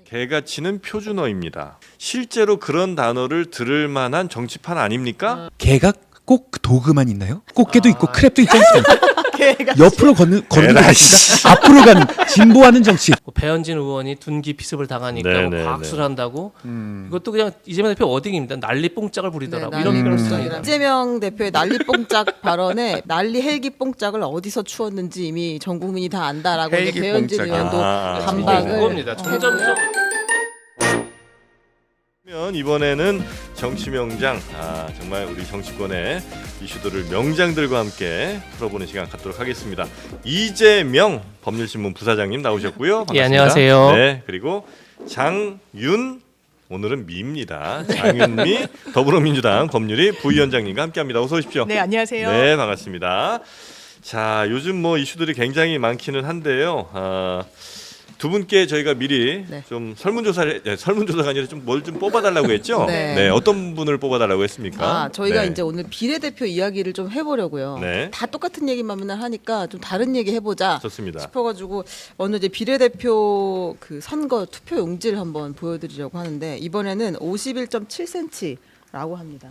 개가치는 표준어입니다. 실제로 그런 단어를 들을 만한 정치판 아닙니까? 개가 꼭 도그만 있나요? 꽃게도 있고 크랩도 있지 않습니까? 개가 옆으로 걷는 게 에라이, 있습니까? 앞으로 가는 진보하는 정치. 뭐 배현진 의원이 둔기 피습을 당하니까 뭐 네네네. 과학수를 한다고 이것도 그냥 이재명 대표 워딩입니다. 난리 뽕짝을 부리더라고. 네, 이런 난리 표현을 뽕짝이라. 씁니다. 이재명 대표의 난리 뽕짝 발언에 난리 헬기 뽕짝을 어디서 추었는지 이미 전 국민이 다 안다라고 이제 헬기 배현진 뽕짝. 의원도 아, 반박을 그겁니다. 총점점. 이번에는 정치 명장, 정말 우리 정치권의 이슈들을 명장들과 함께 풀어보는 시간 갖도록 하겠습니다. 이재명 법률신문 부사장님 나오셨고요. 반갑습니다. 예, 안녕하세요. 네, 그리고 장윤, 오늘은 미입니다. 장윤미 더불어민주당 법률위 부위원장님과 함께합니다. 어서 오십시오. 네, 안녕하세요. 네, 반갑습니다. 자, 요즘 뭐 이슈들이 굉장히 많기는 한데요. 두 분께 저희가 미리 네. 좀 설문조사가 아니라 좀 뭘 좀 뽑아달라고 했죠? 네. 어떤 분을 뽑아달라고 했습니까? 저희가 네. 이제 오늘 비례대표 이야기를 좀 해보려고요. 네. 다 똑같은 얘기만 맨날 하니까 좀 다른 얘기 해보자 좋습니다. 싶어가지고 먼저 이제 비례대표 그 선거 투표 용지를 한번 보여드리려고 하는데 이번에는 51.7cm라고 합니다.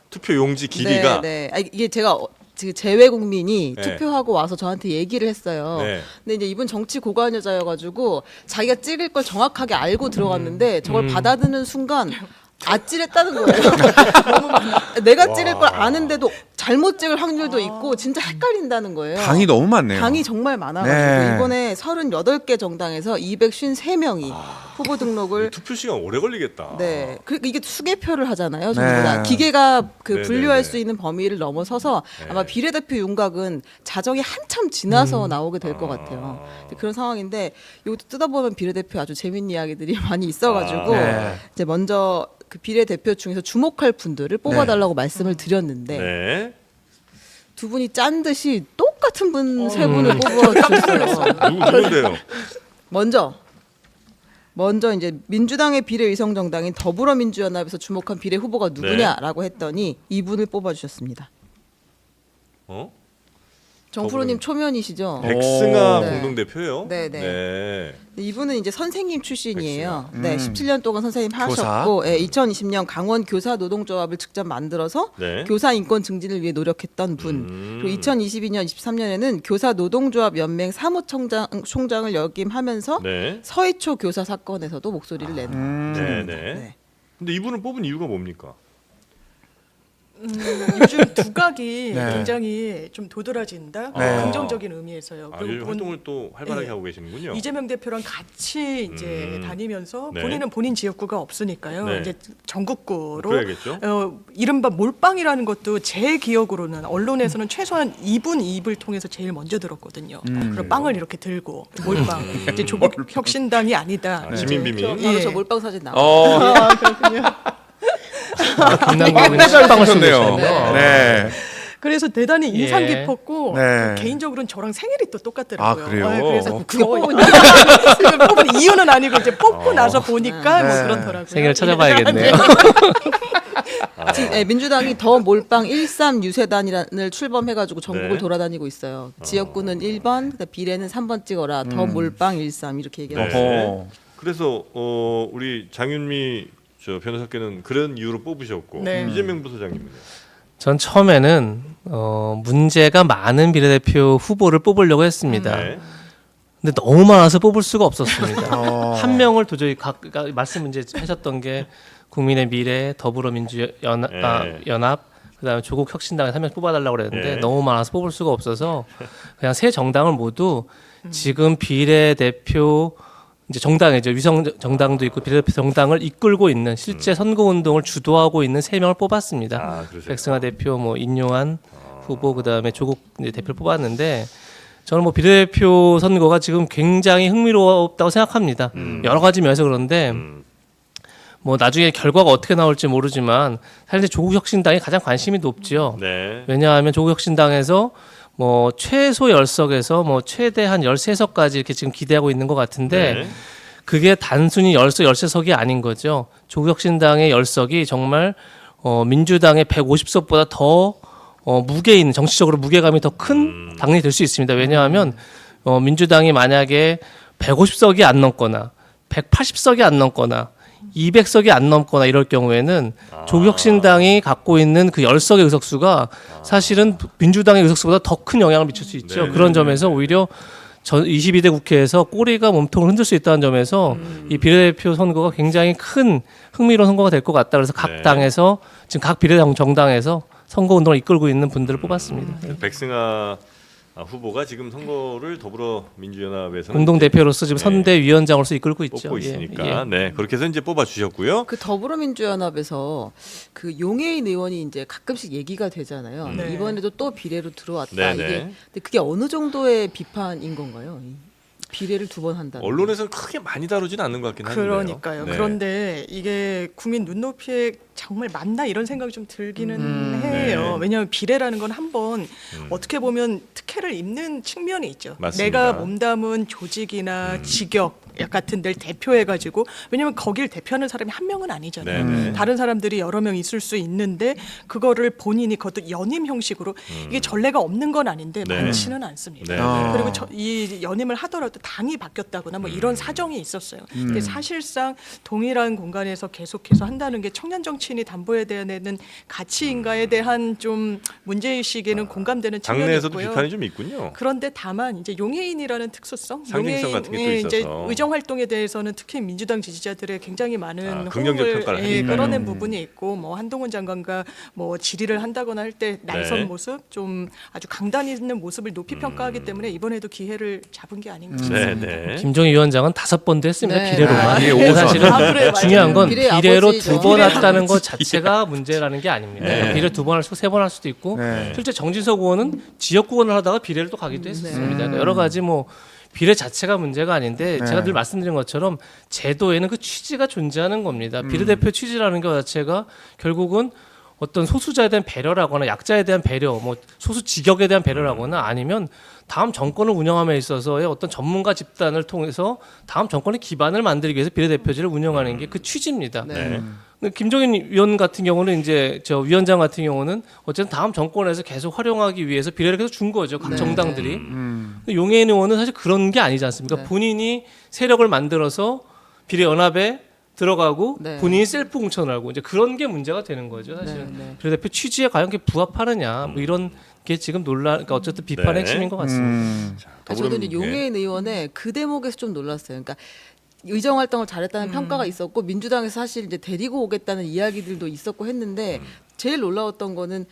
투표 용지 길이가 네. 이게 제가 지금 재외 국민이 네. 투표하고 와서 저한테 얘기를 했어요. 네. 근데 이제 이분 정치 고관 여자여가지고 자기가 찍을 걸 정확하게 알고 들어갔는데 저걸 받아드는 순간 아찔했다는 거예요. 너무 많아. 내가 찍을 걸 아는데도 잘못 찍을 확률도 있고 진짜 헷갈린다는 거예요. 당이 너무 많네요. 당이 정말 많아가지고 네. 이번에 38개 정당에서 253명이 후보 등록을 투표 시간 오래 걸리겠다. 네, 그리고 이게 수개표를 하잖아요. 전부 네. 다 기계가 그 네네네. 분류할 수 있는 범위를 넘어서서 네. 아마 비례대표 윤곽은 자정이 한참 지나서 나오게 될 것 같아요. 그런 상황인데 이것도 뜯어보면 비례대표 아주 재밌는 이야기들이 많이 있어가지고 네. 이제 먼저 그 비례대표 중에서 주목할 분들을 뽑아달라고 말씀을 드렸는데 네. 두 분이 짠 듯이 똑같은 분 세 분을 뽑아주셨어요. 누군데요? 먼저 이제 민주당의 비례위성 정당인 더불어민주연합에서 주목한 비례 후보가 누구냐라고 했더니 이분을 뽑아주셨습니다. 정프로님 초면이시죠? 백승아 네. 공동대표요. 네, 네. 이분은 이제 선생님 출신이에요. 네, 17년 동안 선생님 하셨고, 2020년 강원 교사 노동조합을 직접 만들어서 네. 교사 인권 증진을 위해 노력했던 분. 그리고 2022년, 23년에는 교사 노동조합 연맹 사무총장을 역임하면서 네. 서해초 교사 사건에서도 목소리를 낸. 네. 네. 근데 이분을 뽑은 이유가 뭡니까? 요즘 두각이 네. 굉장히 좀 도드라진다. 네. 긍정적인 의미에서요. 요즘 그리고 활동을 또 활발하게 네. 하고 계시는군요. 이재명 대표랑 같이 이제 다니면서 네. 본인은 본인 지역구가 없으니까요. 네. 이제 전국구로 그래야겠죠. 이른바 몰빵이라는 것도 제 기억으로는 언론에서는 최소한 2분 2입을 통해서 제일 먼저 들었거든요. 그리고 빵을 이렇게 들고 몰빵. 이제 조국 혁신당이 아니다. 이제 지민비민. 바로 예. 저 몰빵 사진 나와요. 김남국은 잘 식빵을 쓰고 보셨네요. 계시네요. 네. 그래서 대단히 인상 예. 깊었고 네. 개인적으로는 저랑 생일이 또 똑같더라고요. 아, 그래요? 그래서 그거 뽑은 뽑은 이유는 아니고 이제 뽑고 나서 보니까 뭐 네. 그렇더라고요. 생일을 찾아봐야겠네요. 지금 민주당이 더 몰빵 13 유세단을 출범해가지고 전국을 네. 돌아다니고 있어요. 지역구는 1번, 그다음 비례는 3번 찍어라. 더 몰빵 13 이렇게 얘기하고 있어요. 어허. 그래서 우리 장윤미 변호사께는 그런 이유로 뽑으셨고 네. 이재명 부소장님은요? 전 처음에는 문제가 많은 비례대표 후보를 뽑으려고 했습니다. 네. 근데 너무 많아서 뽑을 수가 없었습니다. 한 명을 도저히 말씀 이제 하셨던 게 국민의 미래, 더불어민주연합, 그다음에 조국혁신당에서 한 명 뽑아달라고 그랬는데 네. 너무 많아서 뽑을 수가 없어서 그냥 세 정당을 모두 지금 비례대표 이제 정당이죠. 위성 정당도 있고 비례대표 정당을 이끌고 있는 실제 선거 운동을 주도하고 있는 세 명을 뽑았습니다. 그러세요. 백승아 대표, 뭐 인요한 후보, 그다음에 조국 이제 대표를 뽑았는데 저는 뭐 비례대표 선거가 지금 굉장히 흥미롭다고 생각합니다. 여러 가지 면에서 그런데 뭐 나중에 결과가 어떻게 나올지 모르지만 사실 조국 혁신당이 가장 관심이 높지요. 네. 왜냐하면 조국 혁신당에서 뭐 최소 10석에서 뭐 최대 한 13석까지 이렇게 지금 기대하고 있는 것 같은데 네. 그게 단순히 10석, 13석이 아닌 거죠. 조국 혁신당의 10석이 정말 민주당의 150석보다 더 무게 있는 정치적으로 무게감이 더 큰 당이 될 수 있습니다. 왜냐하면 민주당이 만약에 150석이 안 넘거나 180석이 안 넘거나 200석이 안 넘거나 이럴 경우에는 조국혁신당이 갖고 있는 그 10석의 의석수가 사실은 민주당의 의석수보다 더 큰 영향을 미칠 수 있죠. 네네. 그런 점에서 오히려 22대 국회에서 꼬리가 몸통을 흔들 수 있다는 점에서 이 비례대표 선거가 굉장히 큰 흥미로운 선거가 될 것 같다. 그래서 각 네. 당에서 지금 각 비례정당에서 선거 운동을 이끌고 있는 분들을 뽑았습니다. 백승아 후보가 지금 선거를 더불어민주연합에서는 공동 대표로서 지금 네. 선대위원장으로서 이끌고 있죠. 뽑고 예, 있으니까 예. 네 그렇게 해서 이제 뽑아 주셨고요. 그 더불어민주연합에서 그 용해인 의원이 이제 가끔씩 얘기가 되잖아요. 네. 이번에도 또 비례로 들어왔다. 네네. 이게 근데 그게 어느 정도의 비판인 건가요? 이 비례를 2번 한다는. 언론에서는 크게 많이 다루지는 않는 것 같긴 한데요. 그러니까요. 네. 그런데 이게 국민 눈높이에 정말 맞나 이런 생각이 좀 들기는 해요. 네. 왜냐하면 비례라는 건 한번 어떻게 보면 특혜를 입는 측면이 있죠. 맞습니다. 내가 몸담은 조직이나 직역 같은 데를 대표해가지고 왜냐하면 거길 대표하는 사람이 한 명은 아니잖아요. 네네. 다른 사람들이 여러 명 있을 수 있는데 그거를 본인이 그것도 연임 형식으로 이게 전례가 없는 건 아닌데 네. 많지는 않습니다. 네. 그리고 이 연임을 하더라도 당이 바뀌었다거나 뭐 이런 사정이 있었어요. 근데 사실상 동일한 공간에서 계속해서 한다는 게 청년 정치인이 담보해야 되는 가치인가에 대한 좀 문제의식에는 공감되는 측면이 당내에서도 있고요. 비판이 좀 있군요. 그런데 다만 이제 용해인이라는 특수성, 상징성 같은 게또 이제 있어서. 의정 활동에 대해서는 특히 민주당 지지자들의 굉장히 많은 긍정적 호응을 평가를 하니까요. 끌어낸 부분이 있고 뭐 한동훈 장관과 뭐 질의를 한다거나 할 때 날선 네. 모습 좀 아주 강단 있는 모습을 높이 평가하기 때문에 이번에도 기회를 잡은 게 아닌가 싶습니다. 네. 김종희 위원장은 5번도 했습니다. 네. 비례로만. 비례 근데 오선. 사실은 그래요, 중요한 건 비례 비례로 아버지죠. 2번 비례 왔다는 것 자체가 문제라는 게 아닙니다. 네. 비례 2번 할 수, 3번 할 수도 있고 네. 실제 정진석 의원은 지역구원을 하다가 비례를 또 가기도 했었습니다. 그러니까 여러 가지 뭐 비례 자체가 문제가 아닌데 네. 제가 늘 말씀드린 것처럼 제도에는 그 취지가 존재하는 겁니다. 비례대표 취지라는 것 자체가 결국은 어떤 소수자에 대한 배려라거나 약자에 대한 배려, 뭐 소수 직역에 대한 배려라거나 아니면 다음 정권을 운영함에 있어서의 어떤 전문가 집단을 통해서 다음 정권의 기반을 만들기 위해서 비례대표제를 운영하는 게 그 취지입니다. 네. 근데 김종인 위원 같은 경우는 이제 저 위원장 같은 경우는 어쨌든 다음 정권에서 계속 활용하기 위해서 비례를 계속 준 거죠. 각 네. 정당들이. 근데 용해인 의원은 사실 그런 게 아니지 않습니까? 네. 본인이 세력을 만들어서 비례 연합에 들어가고 네. 본인이 셀프 공천을 하고 이제 그런 게 문제가 되는 거죠. 사실은. 네, 네. 비례대표 취지에 과연 그게 부합하느냐 뭐 이런 게 지금 논란, 그러니까 어쨌든 비판의 네. 핵심인 것 같습니다. 저도 이제 용해인 의원의 그 대목에서 좀 놀랐어요. 그러니까 의정 활동을 잘했다는 평가가 있었고 민주당에서 사실 이제 데리고 오겠다는 이야기들도 있었고 했는데 제일 놀라웠던 거는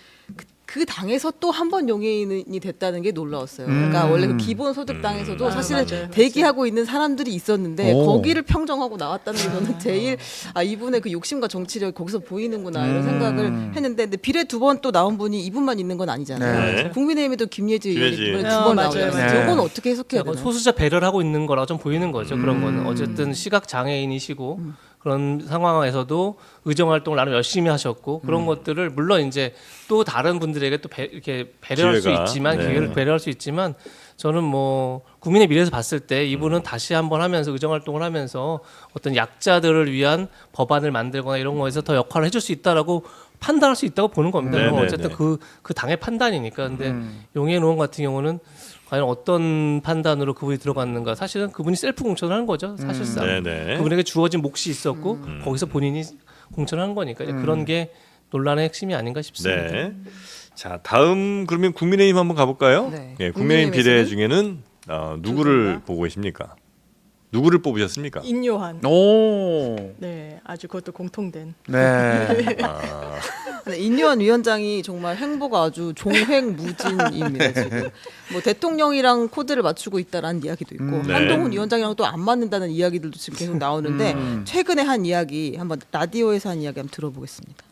그 당에서 또 한 번 용해인이 됐다는 게 놀라웠어요. 그러니까 원래 그 기본소득당에서도 사실은 맞아요. 대기하고 있는 사람들이 있었는데 오. 거기를 평정하고 나왔다는 게 저는 제일 이분의 그 욕심과 정치력이 거기서 보이는구나 이런 생각을 했는데 근데 비례 2번 또 나온 분이 이분만 있는 건 아니잖아요. 네. 국민의힘에도 김예지 의원이 김예지. 이번에 어, 2번 맞아요, 나오잖아요. 맞아요. 이건 어떻게 해석해야 약간 되나요? 소수자 배려를 하고 있는 거라고 좀 보이는 거죠. 그런 거는 어쨌든 시각 장애인이시고 그런 상황에서도 의정 활동을 나름 열심히 하셨고 그런 것들을 물론 이제 또 다른 분들에게 또 이렇게 배려할 기회가, 수 있지만 네. 기회를 배려할 수 있지만 저는 뭐 국민의 미래에서 봤을 때 이분은 다시 한번 하면서 의정 활동을 하면서 어떤 약자들을 위한 법안을 만들거나 이런 거에서 더 역할을 해줄 수 있다라고 판단할 수 있다고 보는 겁니다. 네, 그건 네, 어쨌든 네. 그 당의 판단이니까. 근데 용해인 의원 같은 경우는 과연 어떤 판단으로 그분이 들어갔는가? 사실은 그분이 셀프 공천을 한 거죠. 사실상 네네. 그분에게 주어진 몫이 있었고 거기서 본인이 공천을 한 거니까 이제 그런 게 논란의 핵심이 아닌가 싶습니다. 네. 자 다음 그러면 국민의힘 한번 가볼까요? 네. 예, 국민의힘 비례 국민의힘에서는 중에는 누구를 보고 계십니까? 누구를 뽑으셨습니까? 인요한. 오. 네, 아주 그것도 공통된. 네. 네, 인요한 위원장이 정말 행보가 아주 종횡무진입니다 지금. 뭐 대통령이랑 코드를 맞추고 있다라는 이야기도 있고 네. 한동훈 위원장이랑 또 안 맞는다는 이야기들도 지금 계속 나오는데 최근에 한 이야기 한번 라디오에서 한 이야기 한번 들어보겠습니다.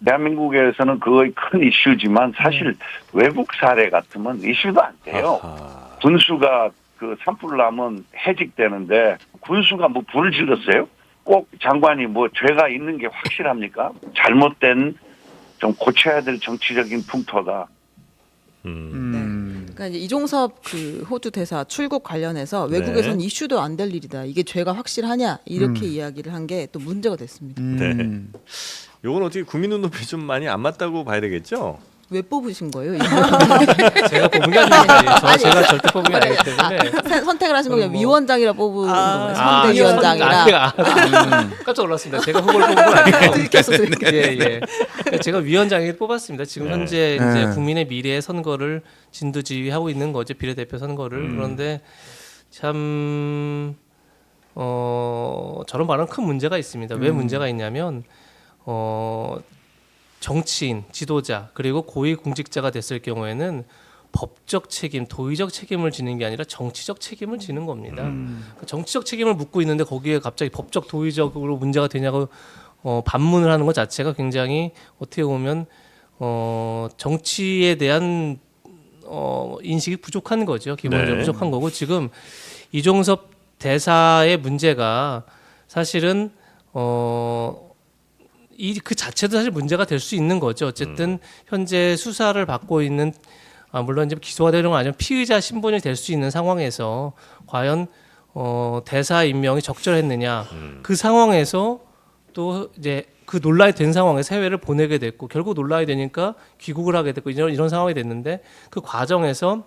대한민국에서는 그거의 큰 이슈지만 사실 외국 사례 같으면 이슈도 안 돼요. 아하. 군수가 그 산불 나면 해직되는데 군수가 뭐 불을 질렀어요? 꼭 장관이 뭐 죄가 있는 게 확실합니까? 잘못된 좀 고쳐야 될 정치적인 풍토다. 그러니까 이제 이종섭 그 호주 대사 출국 관련해서 외국에선 이슈도 안 될 일이다. 이게 죄가 확실하냐 이렇게 이야기를 한 게 또 문제가 됐습니다. 네. 요건 어떻게 국민 눈높이 좀 많이 안 맞다고 봐야 되겠죠? 왜 뽑으신 거예요? 제가 뽑은 게 아니지. 제가 절대 뽑은 게 아니기 때문에. 선택을 하신 거예요. 뭐. 위원장이라 뽑은 거예요. 아, 선대위원장이라. 깜짝 놀랐습니다. 제가 후보를 뽑은 건 아니고. 들켰어. 예. 제가 위원장이 뽑았습니다. 지금 현재 네. 이제 국민의 미래의 선거를 진두지휘하고 있는 거죠. 비례대표 선거를. 그런데 참 저런 발언 큰 문제가 있습니다. 왜 문제가 있냐면 정치인, 지도자 그리고 고위 공직자가 됐을 경우에는 법적 책임, 도의적 책임을 지는 게 아니라 정치적 책임을 지는 겁니다. 그러니까 정치적 책임을 묻고 있는데 거기에 갑자기 법적, 도의적으로 문제가 되냐고 반문을 하는 것 자체가 굉장히 어떻게 보면 정치에 대한 인식이 부족한 거죠. 기본적으로 네. 부족한 거고 지금 이종섭 대사의 문제가 사실은 그 자체도 사실 문제가 될 수 있는 거죠. 어쨌든 현재 수사를 받고 있는 물론 이제 기소가 되는 건 아니면 피의자 신분이 될 수 있는 상황에서 과연 대사 임명이 적절했느냐 그 상황에서 또 이제 그 논란이 된 상황에서 해외를 보내게 됐고 결국 논란이 되니까 귀국을 하게 됐고 이런 상황이 됐는데 그 과정에서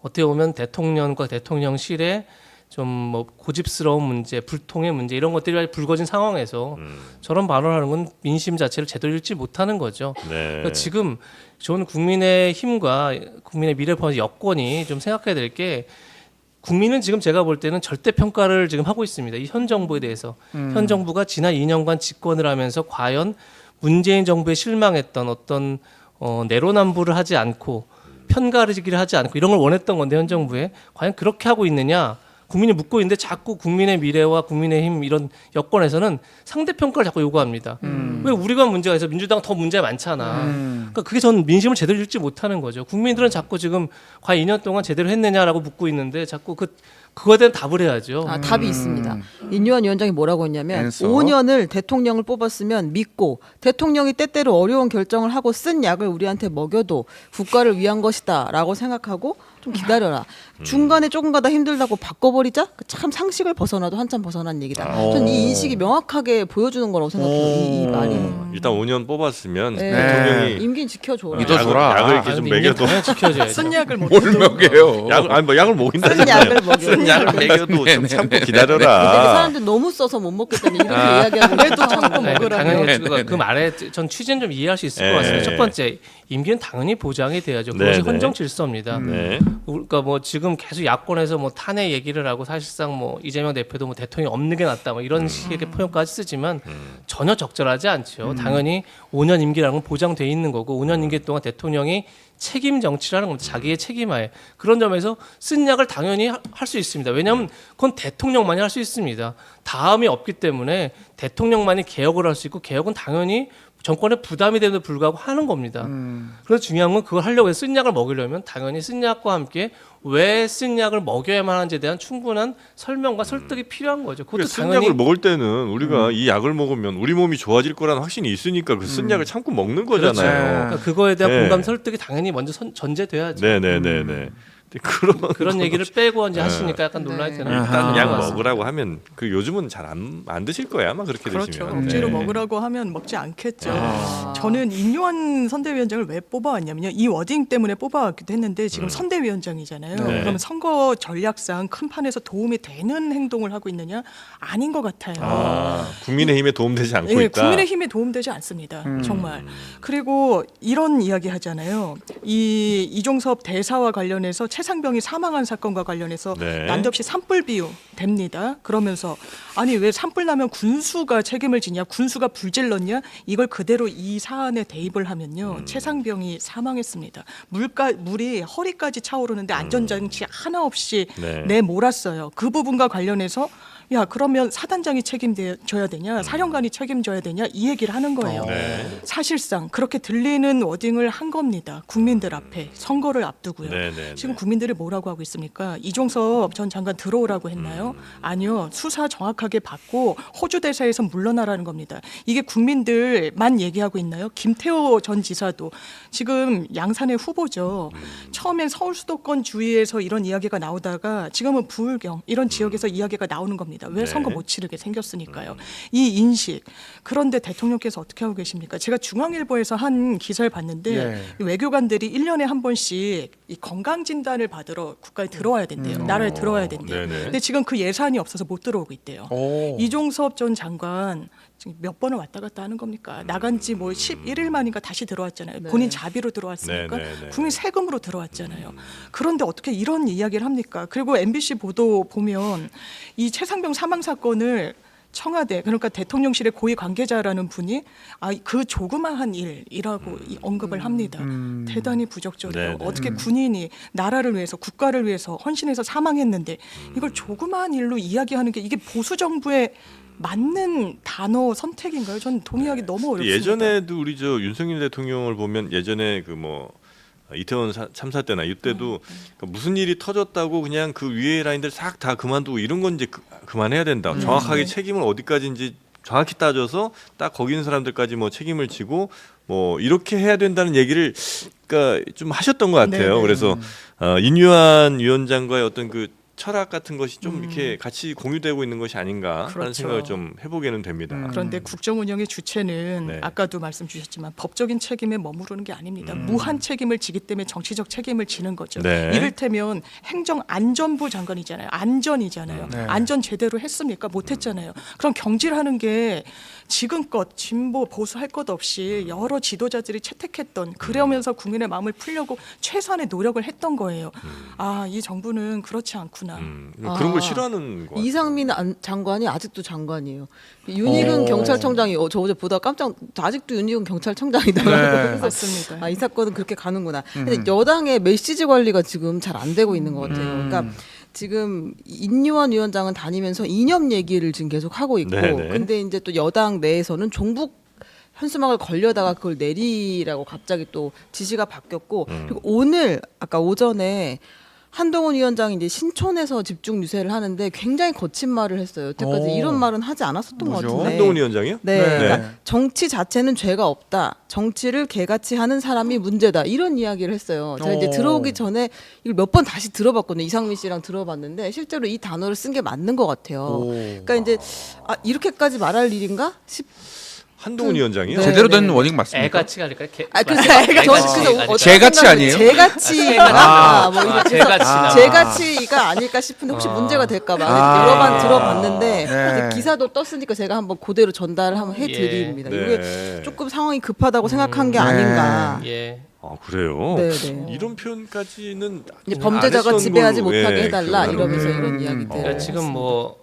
어떻게 보면 대통령과 대통령실에 좀 뭐 고집스러운 문제, 불통의 문제 이런 것들이 불거진 상황에서 저런 발언하는 건 민심 자체를 제대로 읽지 못하는 거죠. 네. 그러니까 지금 저는 국민의 힘과 국민의 미래를 포함해서 여권이 좀 생각해야 될 게 국민은 지금 제가 볼 때는 절대 평가를 지금 하고 있습니다. 이 현 정부에 대해서 현 정부가 지난 2년간 집권을 하면서 과연 문재인 정부에 실망했던 어떤 내로남불을 하지 않고 편가르기를 하지 않고 이런 걸 원했던 건데 현 정부에 과연 그렇게 하고 있느냐? 국민이 묻고 있는데 자꾸 국민의 미래와 국민의힘 이런 여권에서는 상대 평가를 자꾸 요구합니다. 왜 우리가 문제가 있어? 민주당 더 문제가 많잖아. 그러니까 그게 전 민심을 제대로 읽지 못하는 거죠. 국민들은 자꾸 지금 과연 2년 동안 제대로 했느냐라고 묻고 있는데 자꾸 그거에 대한 답을 해야죠. 답이 있습니다. 인요한 위원장이 뭐라고 했냐면 앤서. 5년을 대통령을 뽑았으면 믿고 대통령이 때때로 어려운 결정을 하고 쓴 약을 우리한테 먹여도 국가를 위한 것이다라고 생각하고 좀 기다려라. 중간에 조금 가다 힘들다고 바꿔버리자? 참 상식을 벗어나도 한참 벗어난 얘기다. 저는 이 인식이 명확하게 보여주는 거라고 생각해요. 이 말이. 일단 5년 뽑았으면 네. 대통령이 임기는 지켜줘라. 믿어줘라. 약을 이렇게 좀 먹여도 지켜줘야죠. 쓴 약을 못 뭘 먹여요? 약을 먹인다잖아요. 약을 먹여. 쓴 약을 먹여도 좀 참고 근데 그 기다려라. 사람들 너무 써서 못 먹겠다니 이렇게 이야기하고 그래도 참고 네, 먹으라며. 당연히 그 말에 전 취지는 좀 이해할 수 있을 것 같습니다. 첫 번째 임기는 당연히 보장이 돼야죠. 그것이 네, 네. 헌정 질서입니다. 네. 그러니까 뭐 지금 계속 야권에서 뭐 탄핵 얘기를 하고 사실상 뭐 이재명 대표도 뭐 대통령이 없는 게 낫다 뭐 이런 식의 표현까지 쓰지만 전혀 적절하지 않죠. 당연히 5년 임기라는 건 보장돼 있는 거고 5년 임기 동안 대통령이 책임 정치라는 겁니다. 자기의 책임하에. 그런 점에서 쓴 약을 당연히 할 수 있습니다. 왜냐하면 그건 대통령만이 할 수 있습니다. 다음이 없기 때문에 대통령만이 개혁을 할 수 있고 개혁은 당연히 정권에 부담이 되는데 불구하고 하는 겁니다. 그래서 중요한 건 그걸 하려고 해서 쓴 약을 먹이려면 당연히 쓴 약과 함께 왜 쓴 약을 먹여야만 하는지에 대한 충분한 설명과 설득이 필요한 거죠. 그것도 그러니까 쓴 당연히 약을 먹을 때는 우리가 이 약을 먹으면 우리 몸이 좋아질 거라는 확신이 있으니까 그 쓴 약을 참고 먹는 그렇죠. 거잖아요. 그러니까 그거에 대한 네. 공감 설득이 당연히 먼저 전제돼야죠. 네네네네. 그런 얘기를 빼고 이제 하시니까 약간 논란이 되는 일단 것 약 같습니다. 먹으라고 하면 그 요즘은 잘 안 드실 거예요 아마 그렇게 그렇죠. 되시면. 억지로 네. 먹으라고 하면 먹지 않겠죠. 저는 인요한 선대위원장을 왜 뽑아왔냐면요. 이 워딩 때문에 뽑아왔기도 했는데 지금 선대위원장이잖아요. 네. 그러면 선거 전략상 큰 판에서 도움이 되는 행동을 하고 있느냐? 아닌 것 같아요. 국민의힘에 도움되지 않고 예, 있다. 국민의힘에 도움되지 않습니다. 정말. 그리고 이런 이야기 하잖아요. 이 이종섭 대사와 관련해서 최상병이 사망한 사건과 관련해서 네. 난데없이 산불 비유 됩니다. 그러면서 아니 왜 산불 나면 군수가 책임을 지냐? 군수가 불질렀냐? 이걸 그대로 이 사안에 대입을 하면요. 최상병이 사망했습니다. 물이 허리까지 차오르는데 안전장치 하나 없이 네. 내몰았어요. 그 부분과 관련해서 야 그러면 사단장이 책임져야 되냐 사령관이 책임져야 되냐 이 얘기를 하는 거예요. 네. 사실상 그렇게 들리는 워딩을 한 겁니다. 국민들 앞에 선거를 앞두고요. 네. 지금 국민들이 뭐라고 하고 있습니까? 이종섭 전 장관 들어오라고 했나요? 아니요. 수사 정확하게 받고 호주 대사에서 물러나라는 겁니다. 이게 국민들만 얘기하고 있나요? 김태호 전 지사도 지금 양산의 후보죠. 처음엔 서울 수도권 주위에서 이런 이야기가 나오다가 지금은 부울경 이런 지역에서 이야기가 나오는 겁니다. 겁니다. 왜 네. 선거 못 치르게 생겼으니까요. 이 인식. 그런데 대통령께서 어떻게 하고 계십니까? 제가 중앙일보에서 한 기사를 봤는데 예. 이 외교관들이 1년에 한 번씩 이 건강 진단을 받으러 국가에 들어와야 된대요. 나라에 들어와야 된대요. 네네. 근데 지금 그 예산이 없어서 못 들어오고 있대요. 오. 이종섭 전 장관 지금 몇 번을 왔다 갔다 하는 겁니까? 나간 지 뭐 11일 만인가 다시 들어왔잖아요. 네. 본인 자비로 들어왔으니까 네, 네, 네. 국민 세금으로 들어왔잖아요. 그런데 어떻게 이런 이야기를 합니까? 그리고 MBC 보도 보면 이 최상병 사망 사건을 청와대 그러니까 대통령실의 고위 관계자라는 분이 그 조그마한 일이라고 이 언급을 합니다. 대단히 부적절해요. 네네. 어떻게 군인이 나라를 위해서 국가를 위해서 헌신해서 사망했는데 이걸 조그마한 일로 이야기하는 게 이게 보수 정부의 맞는 단어 선택인가요? 저는 동의하기 너무 어렵습니다. 예전에도 우리 저 윤석열 대통령을 보면 예전에 그 뭐 이태원 참사 때나 이때도 그러니까 무슨 일이 터졌다고 그냥 그 위에 라인들 싹 다 그만두고 이런 건 이제 그만해야 된다. 정확하게 책임을 어디까지인지 정확히 따져서 딱 거기 있는 사람들까지 뭐 책임을 지고 뭐 이렇게 해야 된다는 얘기를 그러니까 좀 하셨던 것 같아요. 네네. 그래서 인유한 위원장과의 어떤 그 철학 같은 것이 좀 이렇게 같이 공유되고 있는 것이 아닌가 하는 그렇죠. 생각을 좀 해보게는 됩니다. 그런데 국정 운영의 주체는 네. 아까도 말씀 주셨지만 법적인 책임에 머무르는 게 아닙니다. 무한 책임을 지기 때문에 정치적 책임을 지는 거죠. 네. 이를테면 행정안전부 장관이잖아요. 안전이잖아요. 네. 안전 제대로 했습니까? 못했잖아요. 그럼 경질하는 게 지금껏 진보 보수 할 것 없이 여러 지도자들이 채택했던 그러면서 국민의 마음을 풀려고 최소한의 노력을 했던 거예요. 이 정부는 그렇지 않구나. 그런 걸 싫어하는 거 같아요. 이상민 장관이 아직도 장관이에요. 윤희근 경찰청장이 저 어제 보다 아직도 윤희근 경찰청장이더라고요. 네. 그래서 맞습니다. 이 사건은 그렇게 가는구나. 근데 여당의 메시지 관리가 지금 잘 안 되고 있는 것 같아요. 그러니까 지금 인유한 위원장은 다니면서 이념 얘기를 지금 계속 하고 있고, 네네. 근데 이제 또 여당 내에서는 종북 현수막을 걸려다가 그걸 내리라고 갑자기 또 지시가 바뀌었고, 그리고 오늘 아까 오전에 한동훈 위원장이 이제 신촌에서 집중 유세를 하는데 굉장히 거친 말을 했어요. 여태까지 오. 이런 말은 하지 않았었던 것 뭐죠? 같은데. 한동훈 위원장이요? 네, 네. 그러니까 정치 자체는 죄가 없다. 정치를 개같이 하는 사람이 문제다. 이런 이야기를 했어요. 제가 이제 오. 들어오기 전에 이걸 몇 번 다시 들어봤거든요. 이상민 씨랑 들어봤는데 실제로 이 단어를 쓴 게 맞는 것 같아요. 오. 그러니까 이제 이렇게까지 말할 일인가 싶. 한동훈 위원장이요? 네. 제대로 된 워딩 맞습니까? 애같이가 아닐까요? 그래서 애같이. 제같이 아니에요? 제같이가 뭐 이렇게 제같이나. 제같이가 아닐까 싶은데 혹시 문제가 될까봐 아. 여러 번 들어봤는데 네. 이제 기사도 떴으니까 제가 한번 그대로 전달을 한번 해드립니다. 네. 이게 조금 상황이 급하다고 생각한 게 네. 아닌가. 예. 아 그래요? 네, 네. 이런 표현까지는 이제 안 범죄자가 했던 지배하지 걸로, 못하게 예, 해달라 기억나는데. 이러면서 이런 이야기들. 그러니까 지금 뭐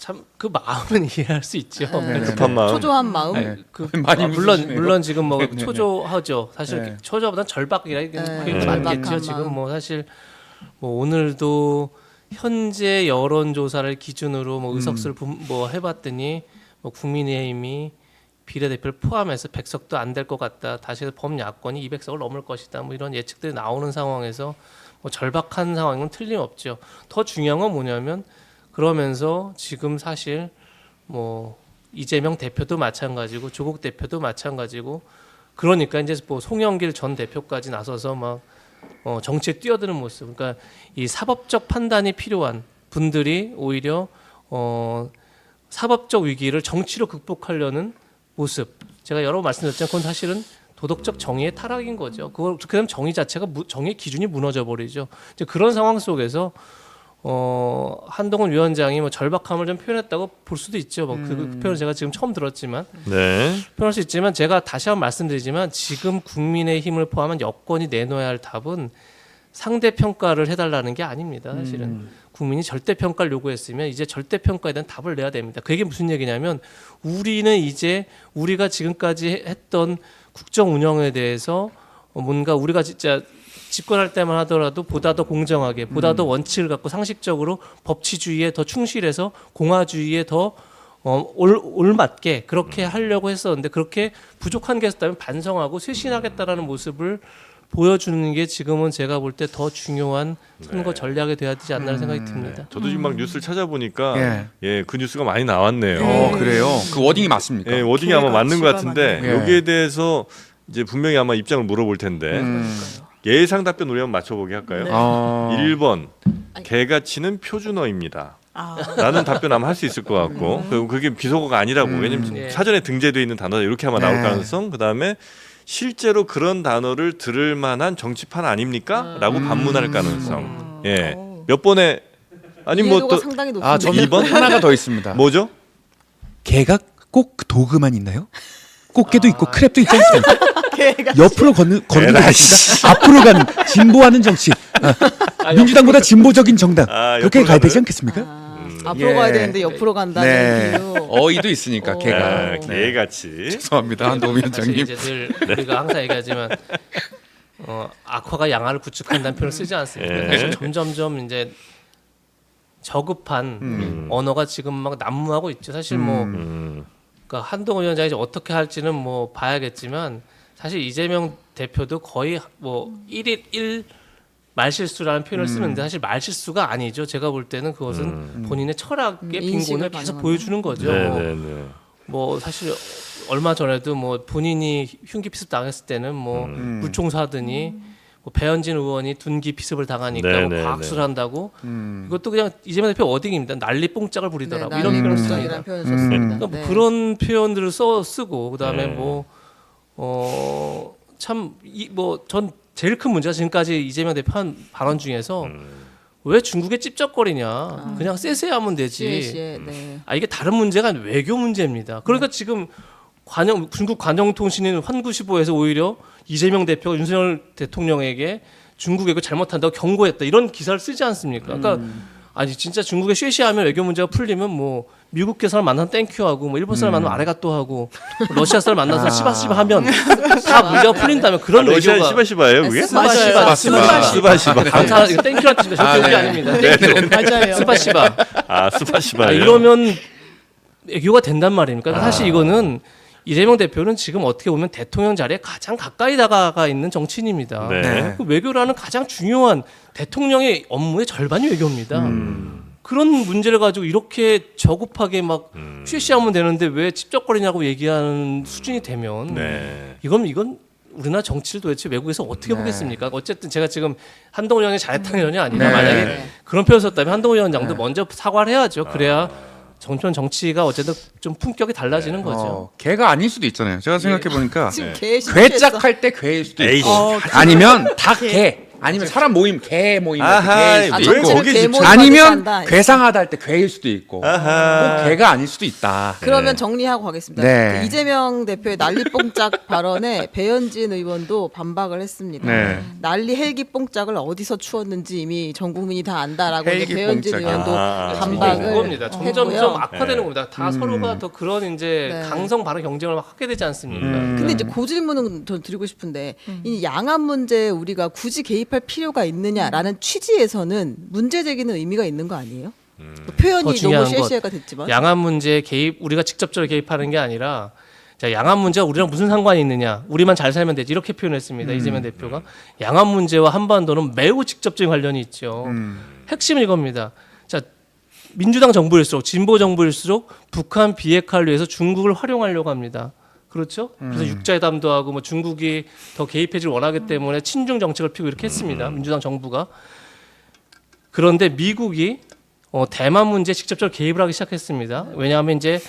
참 그 마음은 이해할 수 있죠. 네. 급한 마음. 초조한 마음. 네. 그 많이 물론 웃으시네요. 물론 지금 뭐 네, 네, 네. 초조하죠. 사실 네. 초조보다는 절박이라 네, 그게 절박한 맞겠죠. 지금 마음. 뭐 사실 뭐 오늘도 현재 여론조사를 기준으로 뭐 의석수를 뭐 해봤더니 뭐 국민의힘이 비례대표를 포함해서 100석도 안 될 것 같다. 다시 해서 범야권이 200석을 넘을 것이다. 뭐 이런 예측들이 나오는 상황에서 뭐 절박한 상황은 틀림없죠. 더 중요한 건 뭐냐면 그러면서 지금 사실 뭐 이재명 대표도 마찬가지고 조국 대표도 마찬가지고 그러니까 이제 뭐 송영길 전 대표까지 나서서 막 정치에 뛰어드는 모습. 그러니까 이 사법적 판단이 필요한 분들이 오히려 사법적 위기를 정치로 극복하려는 모습. 제가 여러 번 말씀드렸지만 그건 사실은 도덕적 정의의 타락인 거죠. 그다음 정의 자체가 정의 기준이 무너져 버리죠. 이제 그런 상황 속에서 한동훈 위원장이 뭐 절박함을 좀 표현했다고 볼 수도 있죠. 뭐 그 표현을 제가 지금 처음 들었지만 네. 표현할 수 있지만 제가 다시 한번 말씀드리지만 지금 국민의힘을 포함한 여권이 내놓아야 할 답은 상대 평가를 해달라는 게 아닙니다. 사실은 국민이 절대 평가를 요구했으면 이제 절대 평가에 대한 답을 내야 됩니다. 그게 무슨 얘기냐면 우리는 이제 우리가 지금까지 했던 국정 운영에 대해서 뭔가 우리가 진짜 집권할 때만 하더라도 보다 더 공정하게, 보다 더 원칙을 갖고 상식적으로 법치주의에 더 충실해서 공화주의에 더 올맞게 그렇게 하려고 했었는데 그렇게 부족한 게 있었다면 반성하고 쇄신하겠다라는 모습을 보여주는 게 지금은 제가 볼 때 더 중요한 선거 전략이 돼야 되지 않나 생각이 듭니다. 저도 지금 막 뉴스를 찾아보니까 그 뉴스가 많이 나왔네요. 그래요? 그 워딩이 맞습니까? 예, 워딩이 아마 맞는 것 같은데 맞네요. 여기에 대해서 이제 분명히 아마 입장을 물어볼 텐데 예상 답변 우리 한번 맞춰보게 할까요? 아. 1번 개가치는 표준어입니다. 라는 답변 아마 할 수 있을 것 같고 그리고 그게 비속어가 아니라고 왜냐면 예. 사전에 등재되어 있는 단어다 이렇게 아마 나올 네. 가능성 그다음에 실제로 그런 단어를 들을 만한 정치판 아닙니까? 라고 반문할 가능성 예. 몇 번에 아니 이해도가 뭐또 상당히 높습니다. 아, 저는 2번? 하나가 더 있습니다. 뭐죠? 개가 꼭 도그만 있나요? 꽃게도 있고 크랩도 있지 않습니까? 개가 옆으로 걷는 것입니다. 앞으로 가는 진보하는 정치. 민주당보다 진보적인 정당. 아, 그렇게 옆으로 가야 되지 가는? 않겠습니까? 앞으로 예. 가야 되는데 옆으로 간다는 네. 비유. 어이도 있으니까 어. 개가. 아, 개같이 죄송합니다, 한동훈 사실 위원장님. 이제 늘 우리가 항상 얘기하지만 악화가 양화를 구축한다는 표현을 쓰지 않습니까? 예. 사실 점점점 이제 저급한 언어가 지금 막 난무하고 있죠. 사실 뭐 그러니까 한동훈 위원장이 이제 어떻게 할지는 뭐 봐야겠지만 사실 이재명 대표도 거의 뭐 1일 1 말실수라는 표현을 쓰는데 사실 말실수가 아니죠. 제가 볼 때는 그것은 본인의 철학의 인식을 빈곤을 계속 반영하는. 보여주는 거죠. 네네네 뭐 사실 얼마 전에도 뭐 본인이 흉기 피습 당했을 때는 뭐 물총사하더니 뭐 배현진 의원이 둔기 피습을 당하니까 네, 뭐 네, 과학수를 네. 한다고 이것도 그냥 이재명 대표 어딩입니다. 난리 뽕짝을 네, 부리더라고 이런 표현을 씁니다. 난리뽕짝이라는 표현을 썼습니다. 그러니까 뭐 네. 그런 표현들을 쓰고 그다음에 네. 뭐 참 뭐 전 제일 큰 문제가 지금까지 이재명 대표 한 발언 중에서 왜 중국에 찝쩍거리냐 그냥 쎄쎄하면 되지. 시에, 네. 아 이게 다른 문제가 아니라 외교 문제입니다. 그러니까 지금 중국 관영통신인 환구시보에서 오히려 이재명 대표가 윤석열 대통령에게 중국 외교 잘못한다고 경고했다 이런 기사를 쓰지 않습니까? 그러니까 아니 진짜 중국에 쉐시하면 외교 문제가 풀리면 뭐 미국계 사람 만나면 땡큐하고 뭐 일본 사람 만나면 아레가또 하고 러시아 사람 만나서 시바시바 하면 다 문제가 풀린다면 그런 러시아 외교가 시바시바예요 그게? 스바시바 스바시바 감사 이거 땡큐라는 뜻입니다. 절대 그게 아닙니다. 땡큐 맞아요. 스바시바 아 스바시바 이러면 외교가 된단 말입니까? 그러니까 사실 이거는 이재명 대표는 지금 어떻게 보면 대통령 자리에 가장 가까이 다가가 있는 정치인입니다. 네. 그 외교라는 가장 중요한 대통령의 업무의 절반이 외교입니다. 그런 문제를 가지고 이렇게 저급하게 막 쉬쉬하면 되는데 왜 찝쩍거리냐고 얘기하는 수준이 되면 네. 이건 우리나라 정치를 도대체 외국에서 어떻게 보겠습니까? 어쨌든 제가 지금 한동훈 의원이 잘했다는 의원이 아니라 네. 만약에 네. 그런 표현 썼다면 한동훈 위원장도 먼저 사과를 해야죠. 그래야 정치원 정치가 어쨌든 좀 품격이 달라지는 거죠. 개가 아닐 수도 있잖아요. 제가 생각해 보니까 지금 네. 개 실수했어. 괴짝할 때 괴일 수도 에이, 있고, 씨. 아니면 닭개, 아니면 사람 모임 개 모임 아하, 개일 수도 왜 있고, 거기 개 모임 아니면 한다. 괴상하다 할 때 괴일 수도 있고, 아하. 꼭 개가 아닐 수도 있다. 그러면 정리하고 가겠습니다. 네. 그 이재명 대표의 난리뽕짝 발언에 배현진 의원도 반박을 했습니다. 네. 난리 헬기 뽕짝을 어디서 추었는지 이미 전 국민이 다 안다라고 이제 헬기 배현진 뽕짝. 의원도 그겁니다. 반박을 점점점 했고요. 악화되는 겁니다. 다 서로가 더 그런 이제 네. 강성 발언 경쟁을 막 하게 되지 않습니까? 근데 이제 그 질문은 전 드리고 싶은데 이 양안 문제에 우리가 굳이 개입할 필요가 있느냐라는 취지에서는 문제 제기는 의미가 있는 거 아니에요? 더 표현이 중요한 너무 것, 쉐쉐가 됐지만 양안 문제에 개입 우리가 직접적으로 개입하는 게 아니라 자, 양안 문제가 우리랑 무슨 상관이 있느냐? 우리만 잘 살면 되지 이렇게 표현했습니다. 이재명 대표가 양안 문제와 한반도는 매우 직접적인 관련이 있죠. 핵심은 이겁니다. 자, 민주당 정부일수록 진보 정부일수록 북한 비핵화를 위해서 중국을 활용하려고 합니다. 그렇죠? 그래서 육자회담도 하고 뭐 중국이 더 개입해질 원하기 때문에 친중 정책을 피고 이렇게 했습니다. 민주당 정부가. 그런데 미국이 대만 문제에 직접적으로 개입을 하기 시작했습니다. 왜냐하면 이제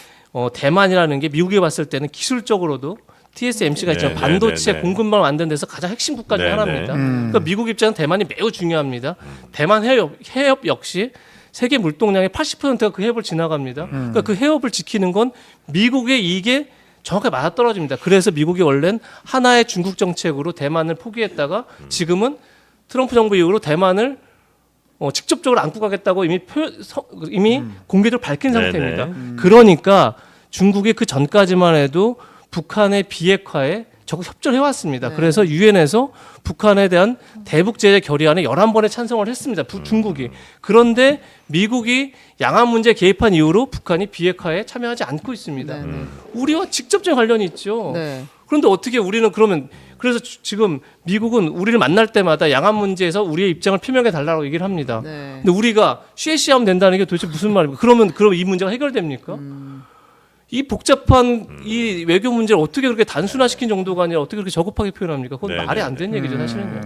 대만이라는 게 미국이 봤을 때는 기술적으로도 TSMC가 있지만 네, 반도체 네, 네. 공급망을 만드는 데서 가장 핵심 국가 중 네, 하나입니다. 네. 그러니까 미국 입장은 대만이 매우 중요합니다. 대만 해협 역시 세계 물동량의 80%가 그 해협을 지나갑니다. 그러니까 그 해협을 지키는 건 미국의 이익에 정확하게 맞아떨어집니다. 그래서 미국이 원래는 하나의 중국 정책으로 대만을 포기했다가 지금은 트럼프 정부 이후로 대만을 직접적으로 안고 가겠다고 이미 공개적으로 밝힌 네네. 상태입니다. 그러니까 중국이 그 전까지만 해도 북한의 비핵화에 적극 협조를 해왔습니다. 네. 그래서 유엔에서 북한에 대한 대북 제재 결의안에 11번에 찬성을 했습니다. 중국이. 그런데 미국이 양안 문제에 개입한 이후로 북한이 비핵화에 참여하지 않고 있습니다. 네, 네. 우리와 직접적인 관련이 있죠. 네. 그런데 어떻게 우리는 그러면 그래서 지금 미국은 우리를 만날 때마다 양안 문제에서 우리의 입장을 표명해 달라고 얘기를 합니다. 네. 근데 우리가 쉐시하면 된다는 게 도대체 무슨 말입니까? 그럼 이 문제가 해결됩니까? 이 복잡한 이 외교 문제를 어떻게 그렇게 단순화시킨 정도가 아니라 어떻게 그렇게 저급하게 표현합니까? 그건 네, 말이 네, 안 되는 얘기죠, 사실은요.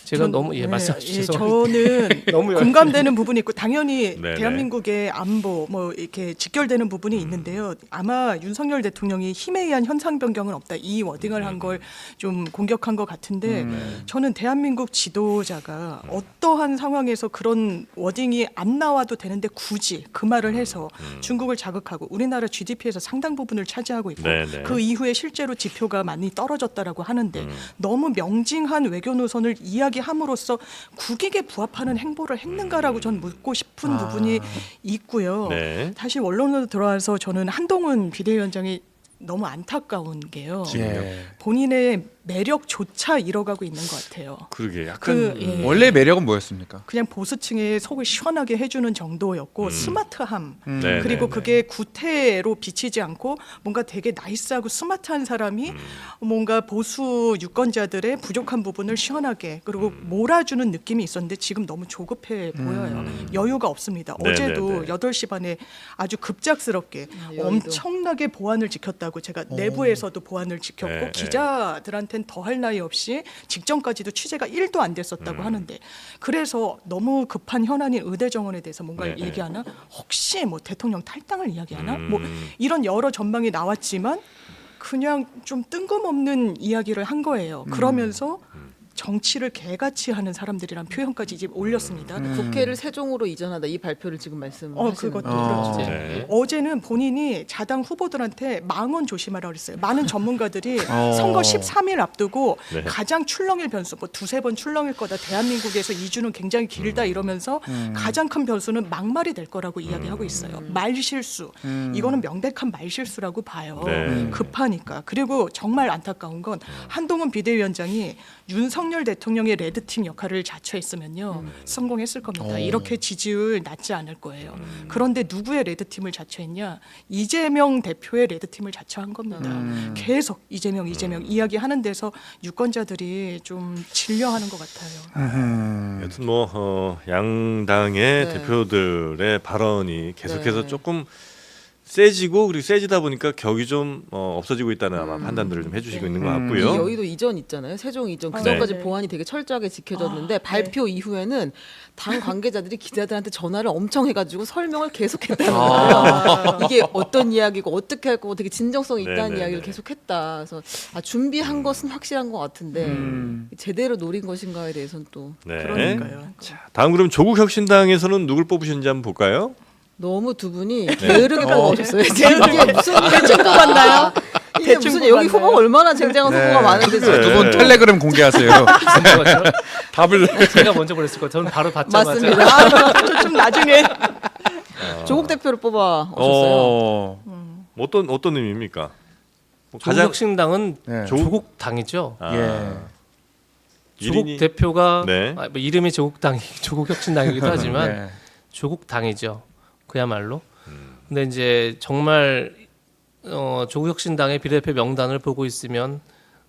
제가 너무 말씀하시죠. 저는 너무 공감되는 부분이 있고 당연히 네네. 대한민국의 안보 뭐 이렇게 직결되는 부분이 있는데요. 아마 윤석열 대통령이 힘에 의한 현상 변경은 없다 이 워딩을 한 걸 좀 공격한 것 같은데 저는 대한민국 지도자가 어떠한 상황에서 그런 워딩이 안 나와도 되는데 굳이 그 말을 해서 중국을 자극하고 우리나라 GDP에서 상당 부분을 차지하고 있고 네네. 그 이후에 실제로 지표가 많이 떨어졌다라고 하는데 너무 명징한 외교 노선을 이야기함으로써 국익에 부합하는 행보를 했는가라고 전 묻고 싶은 부분이 있고요. 네. 다시 원론으로 들어와서 저는 한동훈 비대위원장이 너무 안타까운 게요. 예. 본인의 매력조차 잃어가고 있는 것 같아요. 그러게 약간 예. 원래 매력은 뭐였습니까? 그냥 보수층의 속을 시원하게 해주는 정도였고 스마트함 네, 그리고 네, 그게 구태로 비치지 않고 뭔가 되게 나이스하고 스마트한 사람이 뭔가 보수 유권자들의 부족한 부분을 시원하게 그리고 몰아주는 느낌이 있었는데 지금 너무 조급해 보여요. 여유가 없습니다. 네, 어제도 네, 네. 8시 반에 아주 급작스럽게 여의도. 엄청나게 보안을 지켰다고 제가 내부에서도 보안을 지켰고 네, 네. 기자들한테는 더할 나위 없이 직전까지도 취재가 1도 안 됐었다고 하는데 그래서 너무 급한 현안인 의대 정원에 대해서 뭔가 네, 네. 얘기하나 혹시 뭐 대통령 탈당을 이야기하나 뭐 이런 여러 전망이 나왔지만 그냥 좀 뜬금없는 이야기를 한 거예요. 그러면서 정치를 개같이 하는 사람들이란 표현까지 이제 올렸습니다. 국회를 세종으로 이전하다 이 발표를 지금 말씀하시는 그것도 거죠. 그렇죠. 네. 어제는 본인이 자당 후보들한테 망언 조심하라고 그랬어요. 많은 전문가들이 선거 13일 앞두고 네. 가장 출렁일 변수, 뭐 두세 번 출렁일 거다. 대한민국에서 2주는 굉장히 길다 이러면서 가장 큰 변수는 막말이 될 거라고 이야기하고 있어요. 말실수. 이거는 명백한 말실수라고 봐요. 네. 급하니까. 그리고 정말 안타까운 건 한동훈 비대위원장이 윤석열 대통령의 레드팀 역할을 자처했으면요 성공했을 겁니다. 이렇게 지지율 낮지 않을 거예요. 그런데 누구의 레드팀을 자처했냐? 이재명 대표의 레드팀을 자처한 겁니다. 계속 이재명 이야기하는 데서 유권자들이 좀 질려하는 것 같아요. 여튼 뭐 양당의 네. 대표들의 발언이 계속해서 네. 조금 세지고 그리고 세지다 보니까 격이 좀 없어지고 있다는 아마 판단들을 좀 해주시고 있는 것 이 같고요. 여의도 이전 있잖아요. 세종 이전 그 네. 전까지 네. 보안이 되게 철저하게 지켜졌는데 발표 이후에는 당 관계자들이 기자들한테 전화를 엄청 해가지고 설명을 계속했다는 거예요. 이게 어떤 이야기고 어떻게 할 거고 되게 진정성 있다는 네, 네, 이야기를 네. 계속했다. 그래서 준비한 것은 확실한 것 같은데 제대로 노린 것인가에 대해서는 또 네. 그러니까요. 다음 그럼 조국 혁신당에서는 누굴 뽑으셨는지 한번 볼까요? 너무 두 분이 네. 게으르게 뽑아오셨어요. 이게 무슨 대충 뽑았나요? 이게 대충 무슨 여기 뽑았나요? 후보가 얼마나 쟁쟁한 후보가 많은데 지금. 두 분 텔레그램 공개하세요. 답을 제가 먼저 보냈을 거예요. 저는 바로 받자마자 맞습니다. 좀 나중에 조국 대표를 뽑아 오셨어요. 어떤 의미입니까? 뭐 조국 혁신당은 네. 조국 당이죠. 예. 조국 일인이- 대표가 네. 뭐 이름이 조국 혁신당이기도 하지만 네. 조국 당이죠. 그야말로. 근데 이제 정말 조국 혁신당의 비례대표 명단을 보고 있으면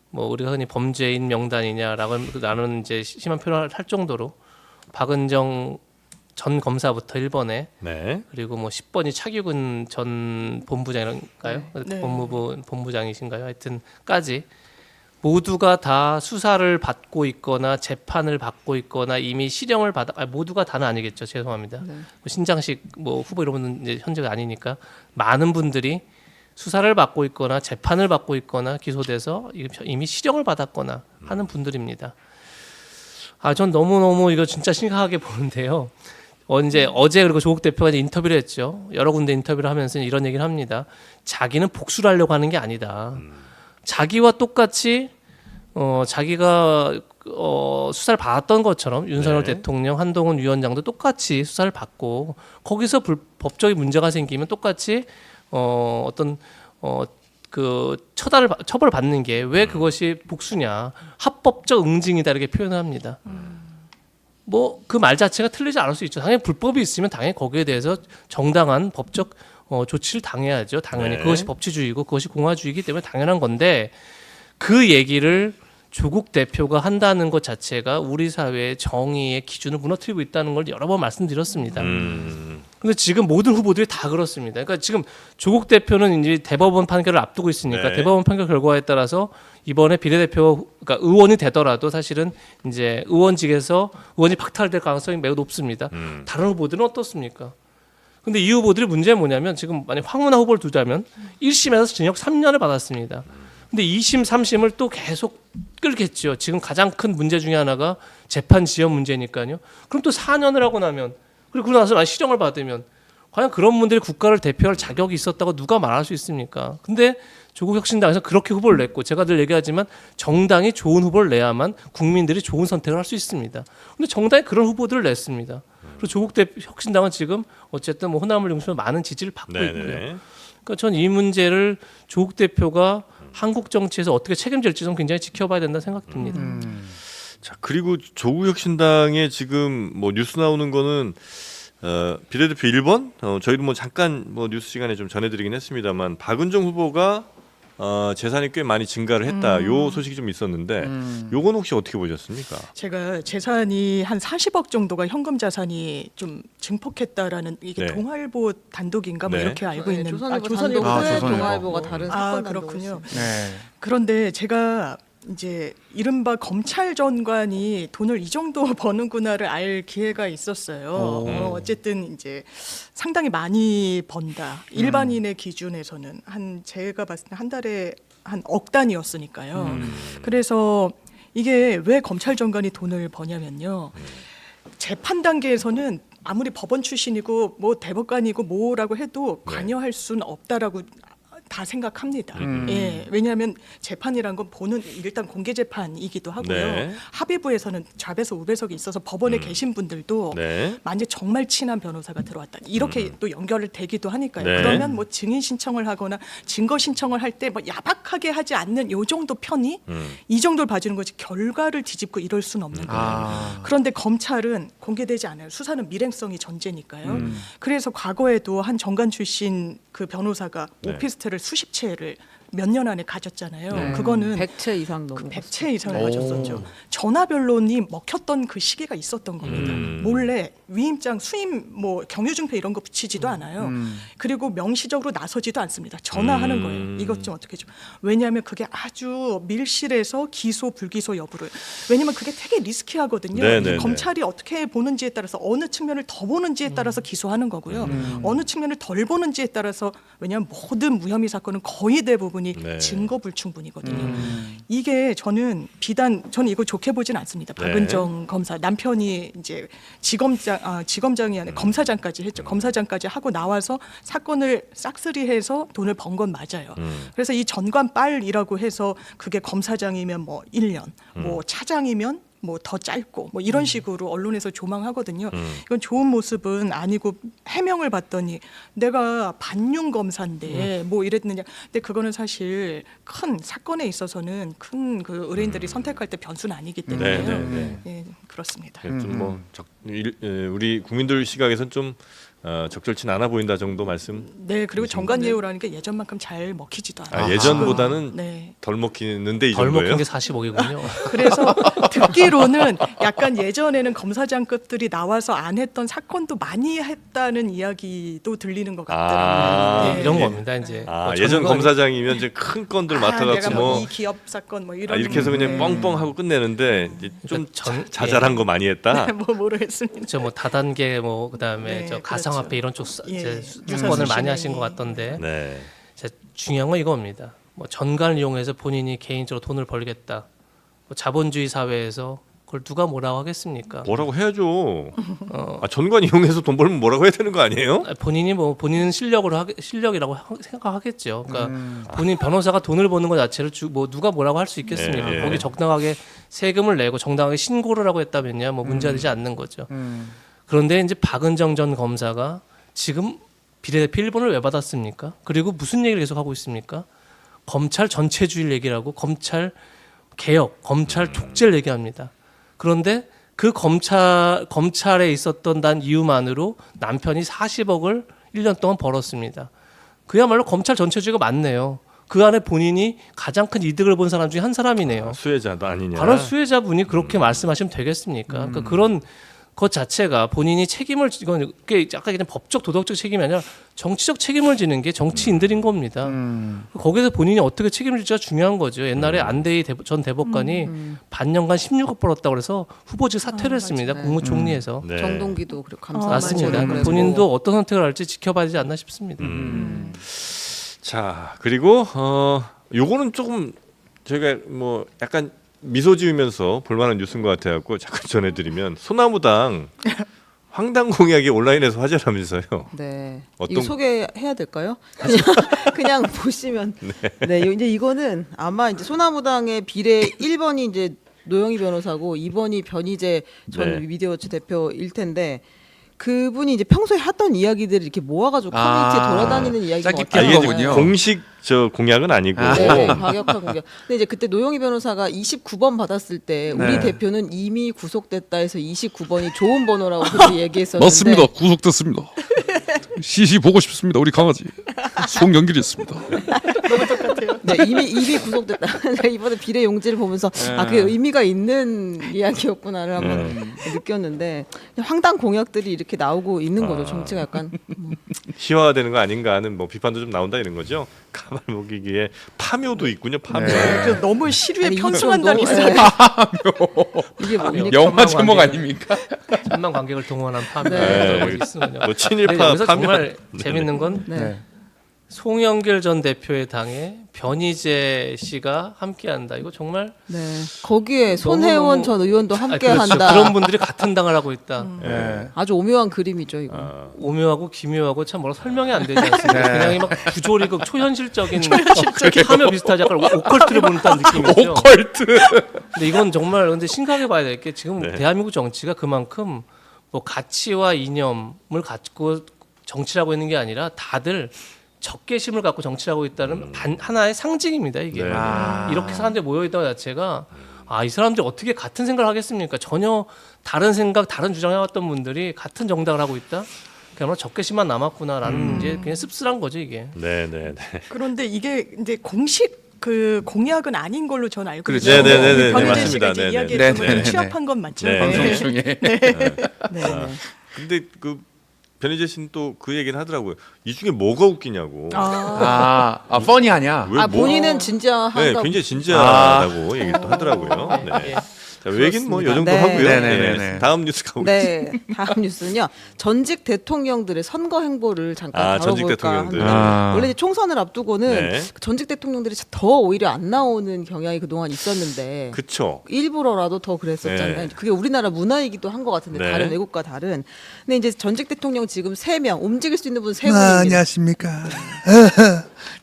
뭐 우리가 흔히 범죄인 명단이냐라고 나는 이제 심한 표현을 할 정도로 박은정 전 검사부터 1번에 네. 그리고 뭐 10번이 차기근 전 본부장인가요? 네. 법무부 본부장이신가요? 하여튼까지 모두가 다 수사를 받고 있거나 재판을 받고 있거나 이미 실형을 받아 모두가 다는 아니겠죠. 죄송합니다. 네. 뭐 신장식 뭐 후보 이런 분은 이제 현재가 아니니까 많은 분들이 수사를 받고 있거나 재판을 받고 있거나 기소돼서 이미 실형을 받았거나 하는 분들입니다. 전 너무너무 이거 진짜 심각하게 보는데요. 어제 그리고 조국 대표가 이제 인터뷰를 했죠. 여러 군데 인터뷰를 하면서 이런 얘기를 합니다. 자기는 복수를 하려고 하는 게 아니다. 자기와 똑같이 자기가 수사를 받았던 것처럼 윤석열 네. 대통령, 한동훈 위원장도 똑같이 수사를 받고 거기서 법적인 문제가 생기면 똑같이 그 처벌을 받는 게 왜 그것이 복수냐 합법적 응징이다 이렇게 표현을 합니다. 뭐 그 말 자체가 틀리지 않을 수 있죠. 당연히 불법이 있으면 당연히 거기에 대해서 정당한 법적 조치를 당해야죠. 당연히 네. 그것이 법치주의고 그것이 공화주의이기 때문에 당연한 건데 그 얘기를 조국 대표가 한다는 것 자체가 우리 사회의 정의의 기준을 무너뜨리고 있다는 걸 여러 번 말씀드렸습니다. 근데 지금 모든 후보들이 다 그렇습니다. 그러니까 지금 조국 대표는 이제 대법원 판결을 앞두고 있으니까 네. 대법원 판결 결과에 따라서 이번에 비례대표, 그러니까 의원이 되더라도 사실은 이제 의원직에서 의원이 박탈될 가능성이 매우 높습니다. 다른 후보들은 어떻습니까? 근데 이 후보들이 문제는 뭐냐면 지금 만약 황운하 후보를 두자면 1심에서 징역 3년을 받았습니다. 근데 2심, 3심을 또 계속 끌겠죠. 지금 가장 큰 문제 중에 하나가 재판 지연 문제니까요. 그럼 또 4년을 하고 나면 그리고 그러고 나서 실형을 받으면 과연 그런 분들이 국가를 대표할 자격이 있었다고 누가 말할 수 있습니까? 근데 조국혁신당에서 그렇게 후보를 냈고 제가 늘 얘기하지만 정당이 좋은 후보를 내야만 국민들이 좋은 선택을 할 수 있습니다. 근데 정당이 그런 후보들을 냈습니다. 그리고 조국 혁신당은 지금 어쨌든 뭐 호남을 중심으로 많은 지지를 받고 있고요. 그러니까 전 이 문제를 조국 대표가 한국 정치에서 어떻게 책임질지 좀 굉장히 지켜봐야 된다 생각됩니다. 자, 그리고 조국혁신당에 지금 뭐 뉴스 나오는 거는 비례대표 1번 저희도 뭐 잠깐 뭐 뉴스 시간에 좀 전해드리긴 했습니다만 박은정 후보가 재산이 꽤 많이 증가를 했다. 요 소식이 좀 있었는데 요건 혹시 어떻게 보셨습니까? 제가 재산이 한 40억 정도가 현금 자산이 좀 증폭했다라는 이게 네. 동아일보 단독인가 뭐 네. 이렇게 알고 있는 조선일보 조선일보 단독 조선일보. 동아일보가 다른 사건 그렇군요. 네. 그런데 제가 이제 이른바 검찰 전관이 돈을 이 정도 버는구나를 알 기회가 있었어요. 어쨌든 이제 상당히 많이 번다. 일반인의 기준에서는 한 제가 봤을 때 한 달에 한 억 단위였으니까요. 그래서 이게 왜 검찰 전관이 돈을 버냐면요. 재판 단계에서는 아무리 법원 출신이고 뭐 대법관이고 뭐라고 해도 관여할 수는 없다라고 다 생각합니다. 예, 왜냐하면 재판이란 건 보는 일단 공개 재판이기도 하고요. 네. 합의부에서는 좌배석 우배석이 있어서 법원에 계신 분들도 네. 만약 정말 친한 변호사가 들어왔다 이렇게 또 연결을 되기도 하니까요. 네. 그러면 뭐 증인 신청을 하거나 증거 신청을 할 때 뭐 야박하게 하지 않는 요 정도 편의 이 정도를 봐주는 거지 결과를 뒤집고 이럴 수는 없는 거예요. 그런데 검찰은 공개되지 않아요. 수사는 밀행성이 전제니까요. 그래서 과거에도 한 정관 출신 그 변호사가 네. 오피스텔을 수십 채를 몇 년 안에 가졌잖아요. 네. 그거는 100채 이상 넘어. 100채 이상을 가졌었죠. 전화 변론이 먹혔던 그 시기가 있었던 겁니다. 몰래 위임장, 수임, 뭐 경유증표 이런 거 붙이지도 않아요. 그리고 명시적으로 나서지도 않습니다. 전화하는 거예요. 이것 좀 어떻게 좀. 왜냐하면 그게 아주 밀실해서 기소 불기소 여부를. 왜냐하면 그게 되게 리스키하거든요. 네네네. 검찰이 어떻게 보는지에 따라서 어느 측면을 더 보는지에 따라서 기소하는 거고요. 어느 측면을 덜 보는지에 따라서 왜냐하면 모든 무혐의 사건은 거의 대부분이 네. 증거 불충분이거든요. 이게 저는 저는 이거 좋게 보진 않습니다. 네. 박은정 검사 남편이 이제 지검장이 아니라 검사장까지 했죠. 검사장까지 하고 나와서 사건을 싹쓸이해서 돈을 번 건 맞아요. 그래서 이 전관빨이라고 해서 그게 검사장이면 뭐 1년, 뭐 차장이면 뭐 더 짧고 뭐 이런 식으로 언론에서 조망하거든요. 이건 좋은 모습은 아니고 해명을 봤더니 내가 반윤 검사인데 뭐 이랬느냐. 근데 그거는 사실 큰 사건에 있어서는 큰 그 의뢰인들이 선택할 때 변수는 아니기 때문에요. 네. 예, 그렇습니다. 좀뭐 우리 국민들 시각에선 좀 적절치 않아 보인다 정도 말씀. 네, 그리고 정관예우라는 게 예전만큼 잘 먹히지도 않아요. 예전보다는 네. 덜 먹히는데 이 덜 정도예요. 먹힌 게 40억이군요. 그래서 듣기로는 약간 예전에는 검사장급들이 나와서 안 했던 사건도 많이 했다는 이야기도 들리는 것 같더라고요. 네. 이런 겁니다. 이제 뭐 예전 전관이- 검사장이 이제 큰 건들 맡아갖고 내가 뭐 이 기업 사건 뭐 이런 이렇게 해서 그냥 네. 뻥뻥하고 끝내는데 이제 좀 그러니까 자잘한 거 많이 했다. 뭐 모르겠습니다. 뭐 다단계 뭐 그다음에 네, 저 가상화폐 그렇죠. 이런 쪽 예, 사건을 많이 하신 것 같던데 네. 중요한 건 이겁니다. 뭐 전관을 이용해서 본인이 개인적으로 돈을 벌겠다. 뭐 자본주의 사회에서 그걸 누가 뭐라고 하겠습니까? 뭐라고 해야죠. 전관 이용해서 돈 벌면 뭐라고 해야 되는 거 아니에요? 본인이 뭐 본인은 실력이라고 생각하겠죠. 그러니까 본인 변호사가 돈을 버는 것 자체를 뭐 누가 뭐라고 할 수 있겠습니까? 예. 거기 정당하게 세금을 내고 정당하게 신고를 하고 했다면야 뭐 문제가 되지 않는 거죠. 그런데 이제 박은정 전 검사가 지금 비례대표 1번을 왜 받았습니까? 그리고 무슨 얘기를 계속 하고 있습니까? 검찰 전체주의를 얘기하고 검찰 개혁, 검찰 촉재를 얘기합니다. 그런데 그 검찰에 있었던 단 이유만으로 남편이 40억을 1년 동안 벌었습니다. 그야말로 검찰 전체주의가 맞네요. 그 안에 본인이 가장 큰 이득을 본 사람 중에 한 사람이네요. 수혜자도 아니냐. 바로 수혜자분이 그렇게 말씀하시면 되겠습니까? 그러니까 그런 것 자체가 본인이 책임을 이건 꽤 약간 그냥 법적 도덕적 책임이 아니라 정치적 책임을 지는 게 정치인들인 겁니다. 거기서 본인이 어떻게 책임을 질지가 중요한 거죠. 옛날에 안대희 전 대법관이 반년간 16억 벌었다고 그래서 후보직 사퇴를 했습니다. 국무총리에서. 네. 정동기도 그렇고 감사. 맞습니다. 그래서 본인도 어떤 선택을 할지 지켜봐야 되지 않나 싶습니다. 자, 그리고 요거는 조금 저희가 뭐 약간 미소 지으면서 볼만한 뉴스인 것 같아갖고 잠깐 전해드리면 소나무당 황당 공약이 온라인에서 화제라면서요. 네. 어떤- 이거 소개해야 될까요? 그냥 보시면 네. 이제 이거는 아마 이제 소나무당의 비례 1번이 이제 노영희 변호사고 2번이 변희재 전 네. 미디어워치 대표일 텐데 그분이 이제 평소에 하던 이야기들을 이렇게 모아가지고 커뮤니티에 돌아다니는 이야기가 짧게 아, 이게 피운 지금 거군요. 공식 저 공약은 아니고 네, 과격한 공격. 근데 이제 그때 노영희 변호사가 29번 받았을 때 우리 네. 대표는 이미 구속됐다 해서 29번이 좋은 번호라고 그렇게 얘기했었는데 맞습니다. 구속됐습니다. 시시 보고 싶습니다. 우리 강아지 송영길이었습니다. 네, 이미 구속됐다. 이번에 비례 용지를 보면서 아 그게 의미가 있는 이야기였구나를 한번 느꼈는데 황당 공약들이 이렇게 나오고 있는 거죠. 정치가 약간 희화화되는 거 아닌가 하는 뭐 비판도 좀 나온다 이런 거죠. 가발 먹이기에 파묘도 있군요. 파묘. 그래서 너무 시류에 아니, 편승한다는 이거 생각이 이게 뭡니까? 영화 제목 아닙니까? 천만 관객을 동원한 파묘 네. 이런 것이 있으면요. 뭐 근데 친일파 여기서 파묘. 정말 재밌는 건 네. 송영길 전 대표의 당에 변희재 씨가 함께한다. 이거 정말 네. 거기에 손혜원 너무너무- 전 의원도 아, 함께한다. 그렇죠. 그런 분들이 같은 당을 하고 있다. 네. 아주 오묘한 그림이죠, 이거. 오묘하고 기묘하고 참 뭐라 설명이 안 되지 않습니까? 네. 그냥 막 부조리극 초현실적인 파묘 비슷하지 약간 오컬트를 보는 듯한 느낌이죠. 오컬트. 근데 이건 정말 근데 심각하게 봐야 될 게 지금 네. 대한민국 정치가 그만큼 뭐 가치와 이념을 갖고 정치를 하고 있는 게 아니라 다들 적개심을 갖고 정치를 하고 있다는 하나의 상징입니다. 이게 네. 이렇게 사람들이 모여 있다는 자체가 아, 이 사람들이 어떻게 같은 생각을 하겠습니까? 전혀 다른 생각, 다른 주장을 해왔던 분들이 같은 정당을 하고 있다. 그야말로 적개심만 남았구나라는 이제 그냥 씁쓸한 거죠 이게. 네네네. 그런데 이게 이제 공식 그 공약은 아닌 걸로 저는 알고 그렇죠. 있어요. 네네네네. 변희재 맞습니다. 씨가 이제 네네. 이야기했던 네네네. 걸 취합한 건 맞죠? 네. 방송 중에 네. 근데 그 변희재 씨는 또 그 얘기는 하더라고요. 이 중에 뭐가 웃기냐고. 뻔히하냐? 왜 아 뭐- 본인은 네, 진지하다고. 굉장히 진지하다고 얘기도 하더라고요. 네. 자, 얘기는 뭐 요 정도 네. 하고요. 네네네네. 네. 다음 뉴스 가보겠습니다. 네, 다음 뉴스는요. 전직 대통령들의 선거 행보를 잠깐 아, 전직 다뤄볼까 대통령들. 합니다. 아. 원래 이제 총선을 앞두고는 네. 전직 대통령들이 더 오히려 안 나오는 경향이 그동안 있었는데 그쵸. 일부러라도 더 그랬었잖아요. 네. 그게 우리나라 문화이기도 한 것 같은데 네. 다른 외국과 다른. 근데 이제 전직 대통령 지금 3명 움직일 수 있는 분 3분입니다. 안녕하십니까.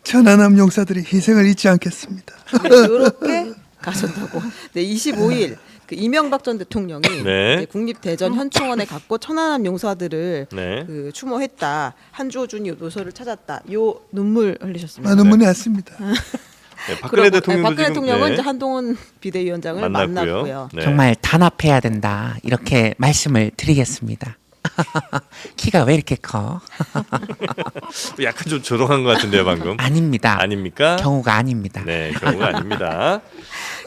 천안함 용사들이 희생을 잊지 않겠습니다. 이렇게 가셨다고. 네, 25일 그 이명박 전 대통령이 네. 이제 국립대전 현충원에 갔고 천안함 용사들을 네. 그 추모했다. 한조준이 묘소를 찾았다. 요 눈물 흘리셨습니다. 눈물이 났습니다. 네, 박근혜 대통령도 박근혜 지금 대통령은 네, 이제 한동훈 비대위원장을 만났고요. 네. 정말 단합해야 된다 이렇게 말씀을 드리겠습니다. 키가 왜 이렇게 커? 약간 좀 조롱한 것 같은데요, 방금. 아닙니다. 아닙니까? 경우가 아닙니다. 네, 경우가 아닙니다.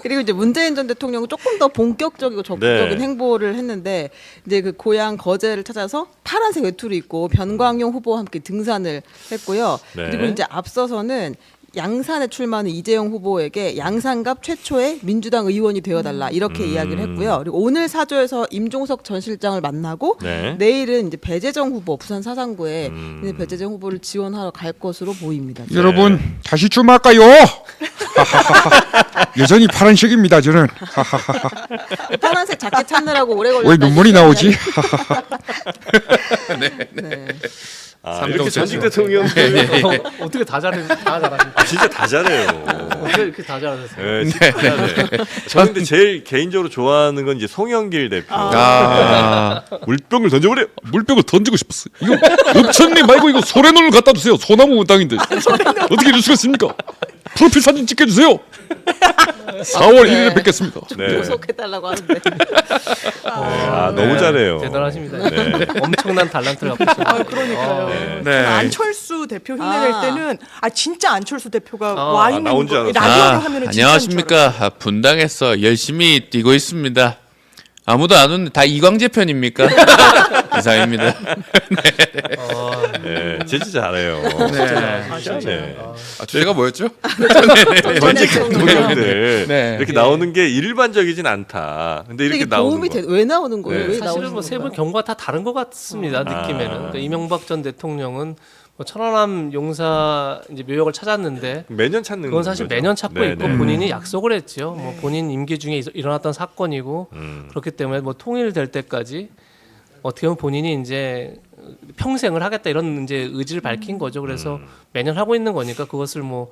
그리고 이제 문재인 전 대통령은 조금 더 본격적이고 적극적인 네. 행보를 했는데 이제 그 고향 거제를 찾아서 파란색 외투를 입고 변광용 후보와 함께 등산을 했고요. 네. 그리고 이제 앞서서는 양산에 출마하는 이재용 후보에게 양산갑 최초의 민주당 의원이 되어달라 이렇게 이야기를 했고요. 그리고 오늘 사저에서 임종석 전 실장을 만나고 네. 내일은 이제 배재정 후보 부산 사상구에 이제 배재정 후보를 지원하러 갈 것으로 보입니다. 여러분 다시 출마할까요? 여전히 파란색입니다. 저는 파란색 자켓 찾느라고 오래 걸렸다. 왜 눈물이 나오지? 네. 아, 삼성 이렇게 전직 선수. 대통령들 어떻게 다 잘하십니까? 진짜 다 잘해요. 어떻게 이렇게 다 잘하셨어요? 네, 진짜 다 잘해. 저는 근데 제일 개인적으로 좋아하는 건 이제 송영길 대표. 물병을 던져버려. 물병을 던지고 싶었어요. 이거 읍천리 말고 이거 소래눈을 갖다 주세요. 소나무 땅인데 어떻게 이럴 수가 있습니까? 프로필 사진 찍혀주세요. 4월 1일에 뵙겠습니다. 네. 교속해달라고 하는데. 아, 너무 잘해요. 대단하십니다. 네. 엄청난 달란트를 갖고 계십니다. 아, 그러니까요. 네. 네. 안철수 대표 흉내낼 아. 때는 진짜 안철수 대표가 아, 와 있는 나온 줄 거 알았어요. 라디오로 하면은 진짜인 줄 알았어요. 안녕하십니까. 분당에서 열심히 뛰고 있습니다. 아무도 안 웃는 다 이광재 편입니까? 이상입니다. 네, 진짜 잘해요. 네. 아, 주제가 뭐였죠? 전직 대통령들 네. 이렇게 나오는 게 일반적이진 않다. 근데 근데 이렇게 이게 나오는 도움이 거. 왜 나오는 거예요? 네. 왜 사실은 나오는 뭐 세 분 건가요? 경우가 다 다른 것 같습니다. 느낌에는. 아. 그러니까 이명박 전 대통령은 뭐 천안함 용사 이제 묘역을 찾았는데 매년 찾는 그건 사실 거죠. 매년 찾고 네, 있고 네. 본인이 약속을 했죠. 뭐 본인 임기 중에 일어났던 사건이고 그렇기 때문에 뭐 통일될 때까지 어떻게 보면 본인이 이제 평생을 하겠다 이런 이제 의지를 밝힌 거죠. 그래서 매년 하고 있는 거니까 그것을 뭐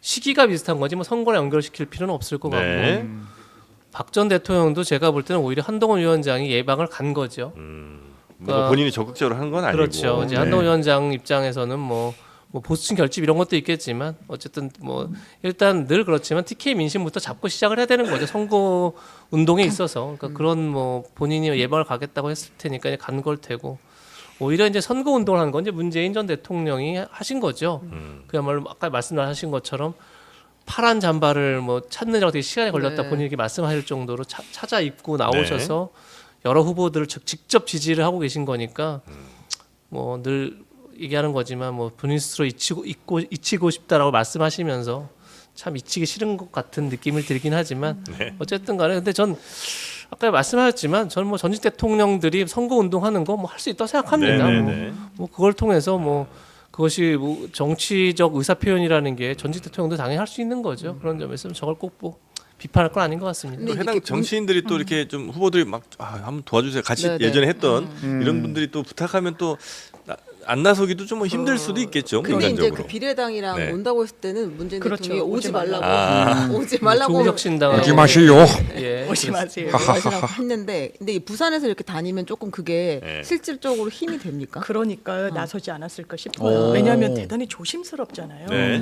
시기가 비슷한 거지 뭐 선거랑 연결시킬 필요는 없을 것 같고 네. 박 전 대통령도 제가 볼 때는 오히려 한동훈 위원장이 예방을 간 거죠. 뭐 본인이 적극적으로 하는 건 아니고. 그렇죠. 이제 네. 한동훈 위원장 입장에서는 뭐 보수층 결집 이런 것도 있겠지만 어쨌든 뭐 일단 늘 그렇지만 TK 민심부터 잡고 시작을 해야 되는 거죠. 선거 운동에 있어서 그러니까 그런 뭐 본인이 예방을 가겠다고 했을 테니까 간 걸 테고 오히려 이제 선거 운동을 한 건 이제 문재인 전 대통령이 하신 거죠. 그야말로 아까 말씀하신 것처럼 파란 잠바를 뭐 찾느라고 되게 시간이 걸렸다 네. 본인이 이렇게 말씀하실 정도로 찾아 입고 나오셔서 여러 후보들을 직접 지지를 하고 계신 거니까 뭐 늘 얘기하는 거지만 뭐 본인 스스로 잊히고 싶다라고 말씀하시면서 참 잊히기 싫은 것 같은 느낌을 들긴 하지만 어쨌든 간에 근데 전 아까 말씀하셨지만 저는 뭐 전직 대통령들이 선거 운동하는 거 뭐 할 수 있다고 생각합니다. 네네네. 뭐 그걸 통해서 뭐 그것이 뭐 정치적 의사 표현이라는 게 전직 대통령도 당연히 할 수 있는 거죠. 그런 점에서 저걸 꼭 뭐 비판할 건 아닌 것 같습니다. 근데 해당 이렇게 정치인들이 또 이렇게 좀 후보들이 막 한번 도와주세요. 같이 네네. 예전에 했던 이런 분들이 또 부탁하면 또 안 나서기도 좀 힘들 수도 있겠죠. 근데 이제 인간적으로. 그 비례당이랑 네. 온다고 했을 때는 문재인 그렇죠. 대통령이 오지 오지 말라고 아. 오지 말라고 조국혁신당 오지 마시오. 예. 오지 마세요. 말씀하고 했는데 근데 이 부산에서 이렇게 다니면 조금 그게 네. 실질적으로 힘이 됩니까? 그러니까 나서지 않았을까 싶어요. 왜냐하면 대단히 조심스럽잖아요. 네.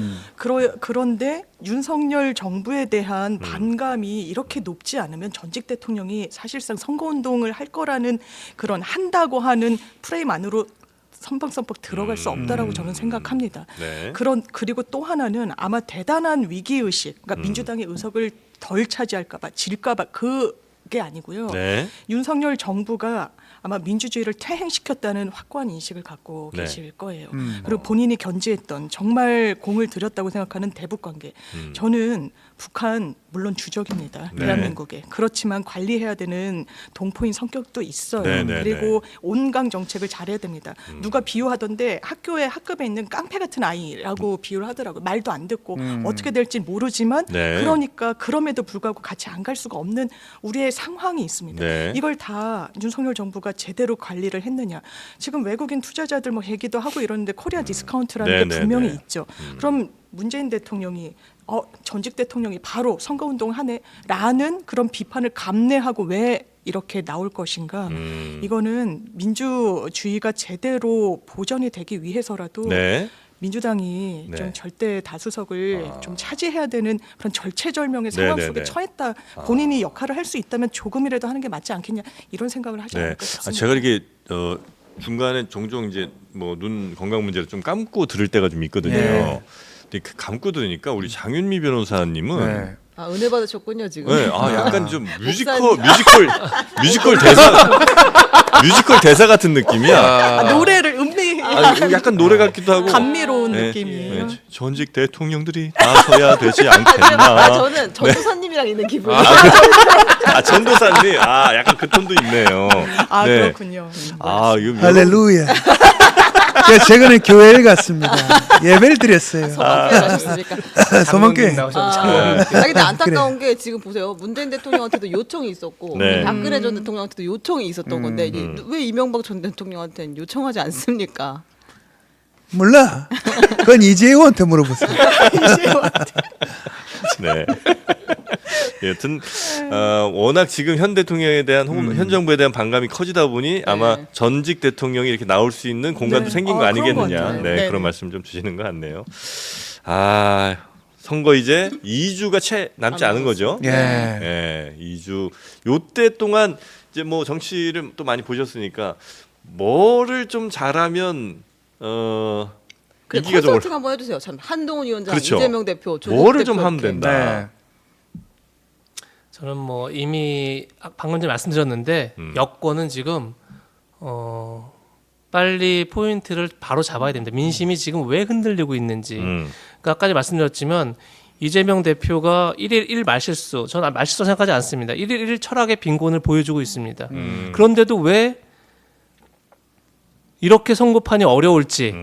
그런데 윤석열 정부에 대한 반감이 이렇게 높지 않으면 전직 대통령이 사실상 선거운동을 할 거라는 그런 한다고 하는 프레임 안으로 선박선박 들어갈 수 없다라고 저는 생각합니다. 네. 그리고 또 하나는 아마 대단한 위기의식, 그러니까 민주당의 의석을 덜 차지할까봐, 질까봐 그게 아니고요. 네. 윤석열 정부가 아마 민주주의를 퇴행시켰다는 확고한 인식을 갖고 네. 계실 거예요. 그리고 본인이 견지했던 정말 공을 들였다고 생각하는 대북 관계. 저는 북한 물론 주적입니다. 네. 대한민국에. 그렇지만 관리해야 되는 동포인 성격도 있어요. 네, 네, 그리고 온강 정책을 잘해야 됩니다. 누가 비유하던데 학급에 있는 깡패 같은 아이라고 비유를 하더라고요. 말도 안 듣고 어떻게 될지 모르지만 네. 그러니까 그럼에도 불구하고 같이 안 갈 수가 없는 우리의 상황이 있습니다. 네. 이걸 다 윤석열 정부가 제대로 관리를 했느냐. 지금 외국인 투자자들 뭐 얘기도 하고 이러는데 코리아 디스카운트라는 네, 게 네, 분명히 네. 있죠. 그럼 문재인 대통령이 전직 대통령이 바로 선거운동 하네라는 그런 비판을 감내하고 왜 이렇게 나올 것인가. 이거는 민주주의가 제대로 보전이 되기 위해서라도 네. 민주당이 네. 좀 절대 다수석을 좀 차지해야 되는 그런 절체절명의 네, 상황 네, 속에 네. 처했다. 본인이 역할을 할 수 있다면 조금이라도 하는 게 맞지 않겠냐 이런 생각을 하지 네. 않을까 싶습니다. 제가 이렇게 중간에 종종 이제 뭐 눈 건강 문제를 좀 감고 들을 때가 좀 있거든요. 네. 근데 그 감고 들으니까 우리 장윤미 변호사님은 네. 아, 은혜 받으셨군요 지금. 네, 약간 좀 목사님. 뮤지컬 대사 같은 느낌이야. 노래를 음미 약간 노래 같기도 하고. 감미로운 네, 느낌이에요. 네, 전직 대통령들이 나서야 되지 아, 않겠나. 저는 전도사님이랑 있는 기분. 전도사님, 약간 그 톤도 있네요. 네. 그렇군요. 이거 할렐루야. 제가 최근에 교회에 갔습니다. 예배를 드렸어요. 소망교회 가셨습니까? 소망교회. 근데 안타까운 게 지금 보세요. 문재인 대통령한테도 요청이 있었고 네. 박근혜 전 대통령한테도 요청이 있었던 건데 이게 왜 이명박 전 대통령한테는 요청하지 않습니까? 몰라. 그건 이재호한테 물어보세요. 네. 여튼 워낙 지금 현 대통령에 대한 현 정부에 대한 반감이 커지다 보니 아마 전직 대통령이 이렇게 나올 수 있는 공간도 네. 생긴 거 그런 것 아니겠느냐. 같아요. 네, 네. 그런 말씀 좀 주시는 것 같네요. 선거 이제 2주가 채 남지 않은 거죠. 예. 예, 2주. 요때 동안 이제 뭐 정치를 또 많이 보셨으니까 뭐를 좀 잘하면 그래, 이기가 좀 컨설팅 한번 해주세요. 참 한동훈 위원장, 그렇죠. 이재명 대표, 조국 뭐를 대표 좀 하면 이렇게. 된다. 네. 저는 뭐 이미 방금 전에 말씀드렸는데 여권은 지금 빨리 포인트를 바로 잡아야 됩니다. 민심이 지금 왜 흔들리고 있는지. 그러니까 아까 말씀드렸지만 이재명 대표가 1일 1 말실수, 저는 말실수 생각하지 않습니다. 1일 1 철학의 빈곤을 보여주고 있습니다. 그런데도 왜 이렇게 선거판이 어려울지,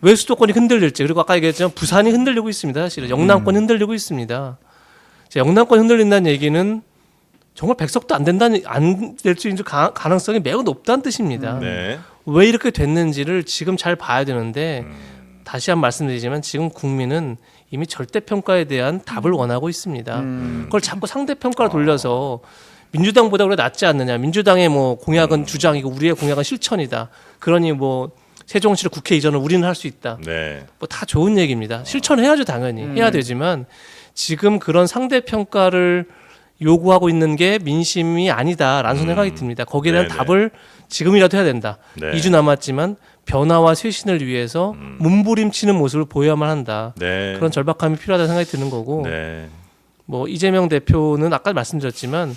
왜 수도권이 흔들릴지, 그리고 아까 얘기했지만 부산이 흔들리고 있습니다. 사실은 영남권이 흔들리고 있습니다. 영남권 흔들린다는 얘기는 정말 백석도 안 될 수 있는 가능성이 매우 높다는 뜻입니다. 네. 왜 이렇게 됐는지를 지금 잘 봐야 되는데 다시 한번 말씀드리지만 지금 국민은 이미 절대평가에 대한 답을 원하고 있습니다. 그걸 자꾸 상대평가로 돌려서 민주당보다 그래 낫지 않느냐. 민주당의 뭐 공약은 주장이고 우리의 공약은 실천이다. 그러니 뭐 세종시를 국회 이전을 우리는 할 수 있다. 네. 뭐 다 좋은 얘기입니다. 실천해야죠, 당연히. 해야 되지만 지금 그런 상대평가를 요구하고 있는 게 민심이 아니다라는 생각이 듭니다. 거기에 대한 네네. 답을 지금이라도 해야 된다. 네. 2주 남았지만 변화와 쇄신을 위해서 몸부림치는 모습을 보여야만 한다. 네. 그런 절박함이 필요하다는 생각이 드는 거고 네. 뭐 이재명 대표는 아까 말씀드렸지만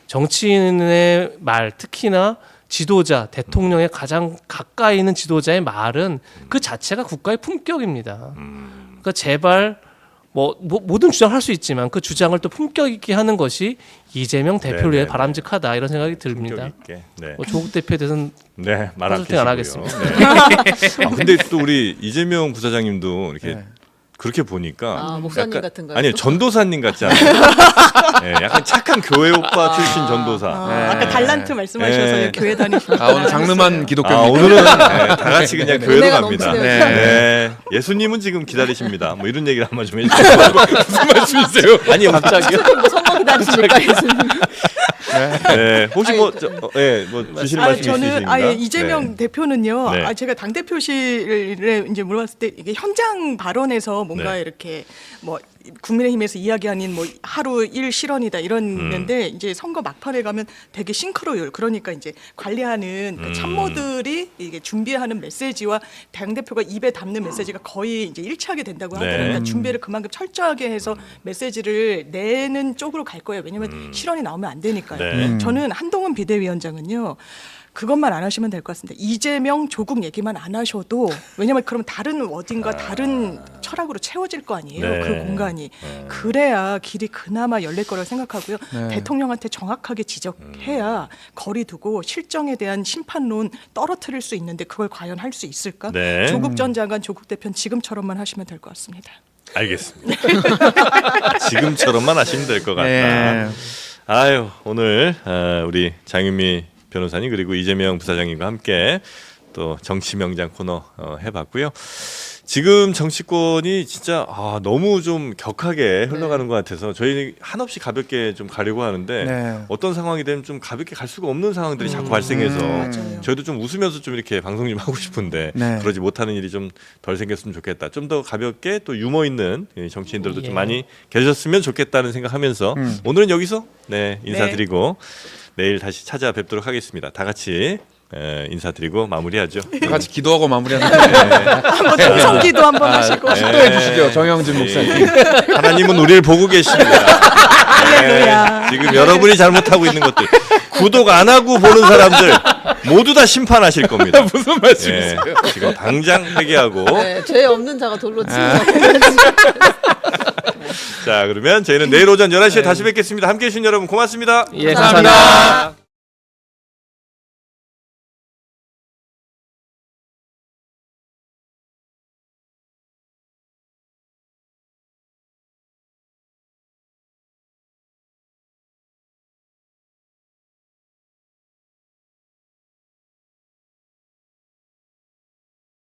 정치인의 말, 특히나 지도자, 대통령의 가장 가까이 있는 지도자의 말은 그 자체가 국가의 품격입니다. 그러니까 제발 뭐 모든 주장을 할 수 있지만 그 주장을 또 품격 있게 하는 것이 이재명 대표를 위해 네네네. 바람직하다 이런 생각이 듭니다. 품격 있게. 네. 뭐 조국 대표에 대해서는 네, 말 안 컨설팅 안 계시고요. 하겠습니다. 네. 아, 근데 또 우리 이재명 부사장님도 이렇게 그렇게 보니까 목사님 같은가요? 아니 전도사님 같지 않아요? 네, 약간 착한 교회 오빠 출신 전도사. 아까 달란트 말씀하셔서 네. 교회 다니시는 아, 오늘 장르만 기독교. 아, 오늘은 다 같이 그냥 교회로 은혜가 갑니다. 넘치네요. 네. 예수님은 지금 기다리십니다. 뭐 이런 얘기를 한번 좀 해주세요. 무슨 말씀이세요? 아니요, 갑자기요? 뭐 선거 기다리십니까? 예수님? 네, 혹시 뭐 주실 말씀 저는 있으신가? 예, 이재명 대표는요. 네. 제가 당 대표실에 이제 물어봤을 때 이게 현장 발언에서 뭔가 네. 이렇게 뭐 국민의힘에서 이야기하는 뭐 하루 일 실언이다 이런데 이제 선거 막판에 가면 되게 싱크로율 그러니까 이제 관리하는 그 참모들이 이게 준비하는 메시지와 당 대표가 입에 담는 메시지가 거의 이제 일치하게 된다고 네. 하더라고요. 그러니까 준비를 그만큼 철저하게 해서 메시지를 내는 쪽으로 갈 거예요. 왜냐하면 실언이 나오면 안 되니까요. 네. 저는 한동훈 비대위원장은요. 그것만 안 하시면 될 것 같습니다. 이재명, 조국 얘기만 안 하셔도 왜냐하면 그러면 다른 워딩과 다른 철학으로 채워질 거 아니에요. 네. 그 공간이. 그래야 길이 그나마 열릴 거라고 생각하고요. 대통령한테 정확하게 지적해야 거리 두고 실정에 대한 심판론 떨어뜨릴 수 있는데 그걸 과연 할 수 있을까? 네. 조국 전 장관, 조국 대표는 지금처럼만 하시면 될 것 같습니다. 알겠습니다. 지금처럼만 하시면 될 것 같다. 네. 아유, 오늘 우리 장윤미 변호사님 그리고 이재명 부사장님과 함께 또 정치 명장 코너 해봤고요. 지금 정치권이 진짜 너무 좀 격하게 흘러가는 것 같아서 저희 한없이 가볍게 좀 가려고 하는데 네. 어떤 상황이 되면 좀 가볍게 갈 수가 없는 상황들이 자꾸 발생해서 맞아요. 저희도 좀 웃으면서 좀 이렇게 방송 좀 하고 싶은데 네. 그러지 못하는 일이 좀 덜 생겼으면 좋겠다. 좀 더 가볍게 또 유머 있는 정치인들도 좀 예. 많이 계셨으면 좋겠다는 생각하면서 오늘은 여기서 인사드리고 내일 다시 찾아뵙도록 하겠습니다. 다 같이 인사드리고 마무리하죠. 다 같이 기도하고 마무리하는. 한번 통성기도 한번 하시고. 기도해 주시죠, 정영진 목사님. 하나님은 우리를 보고 계십니다. 네, 지금 여러분이 잘못하고 있는 것들 구독 안 하고 보는 사람들 모두 다 심판하실 겁니다. 무슨 말씀이세요? 지금 당장 회개하고 네, 죄 없는 자가 돌로 치는 자 그러면 저희는 내일 오전 11시에 다시 뵙겠습니다. 함께해 주신 여러분 고맙습니다. 예, 감사합니다. 감사합니다.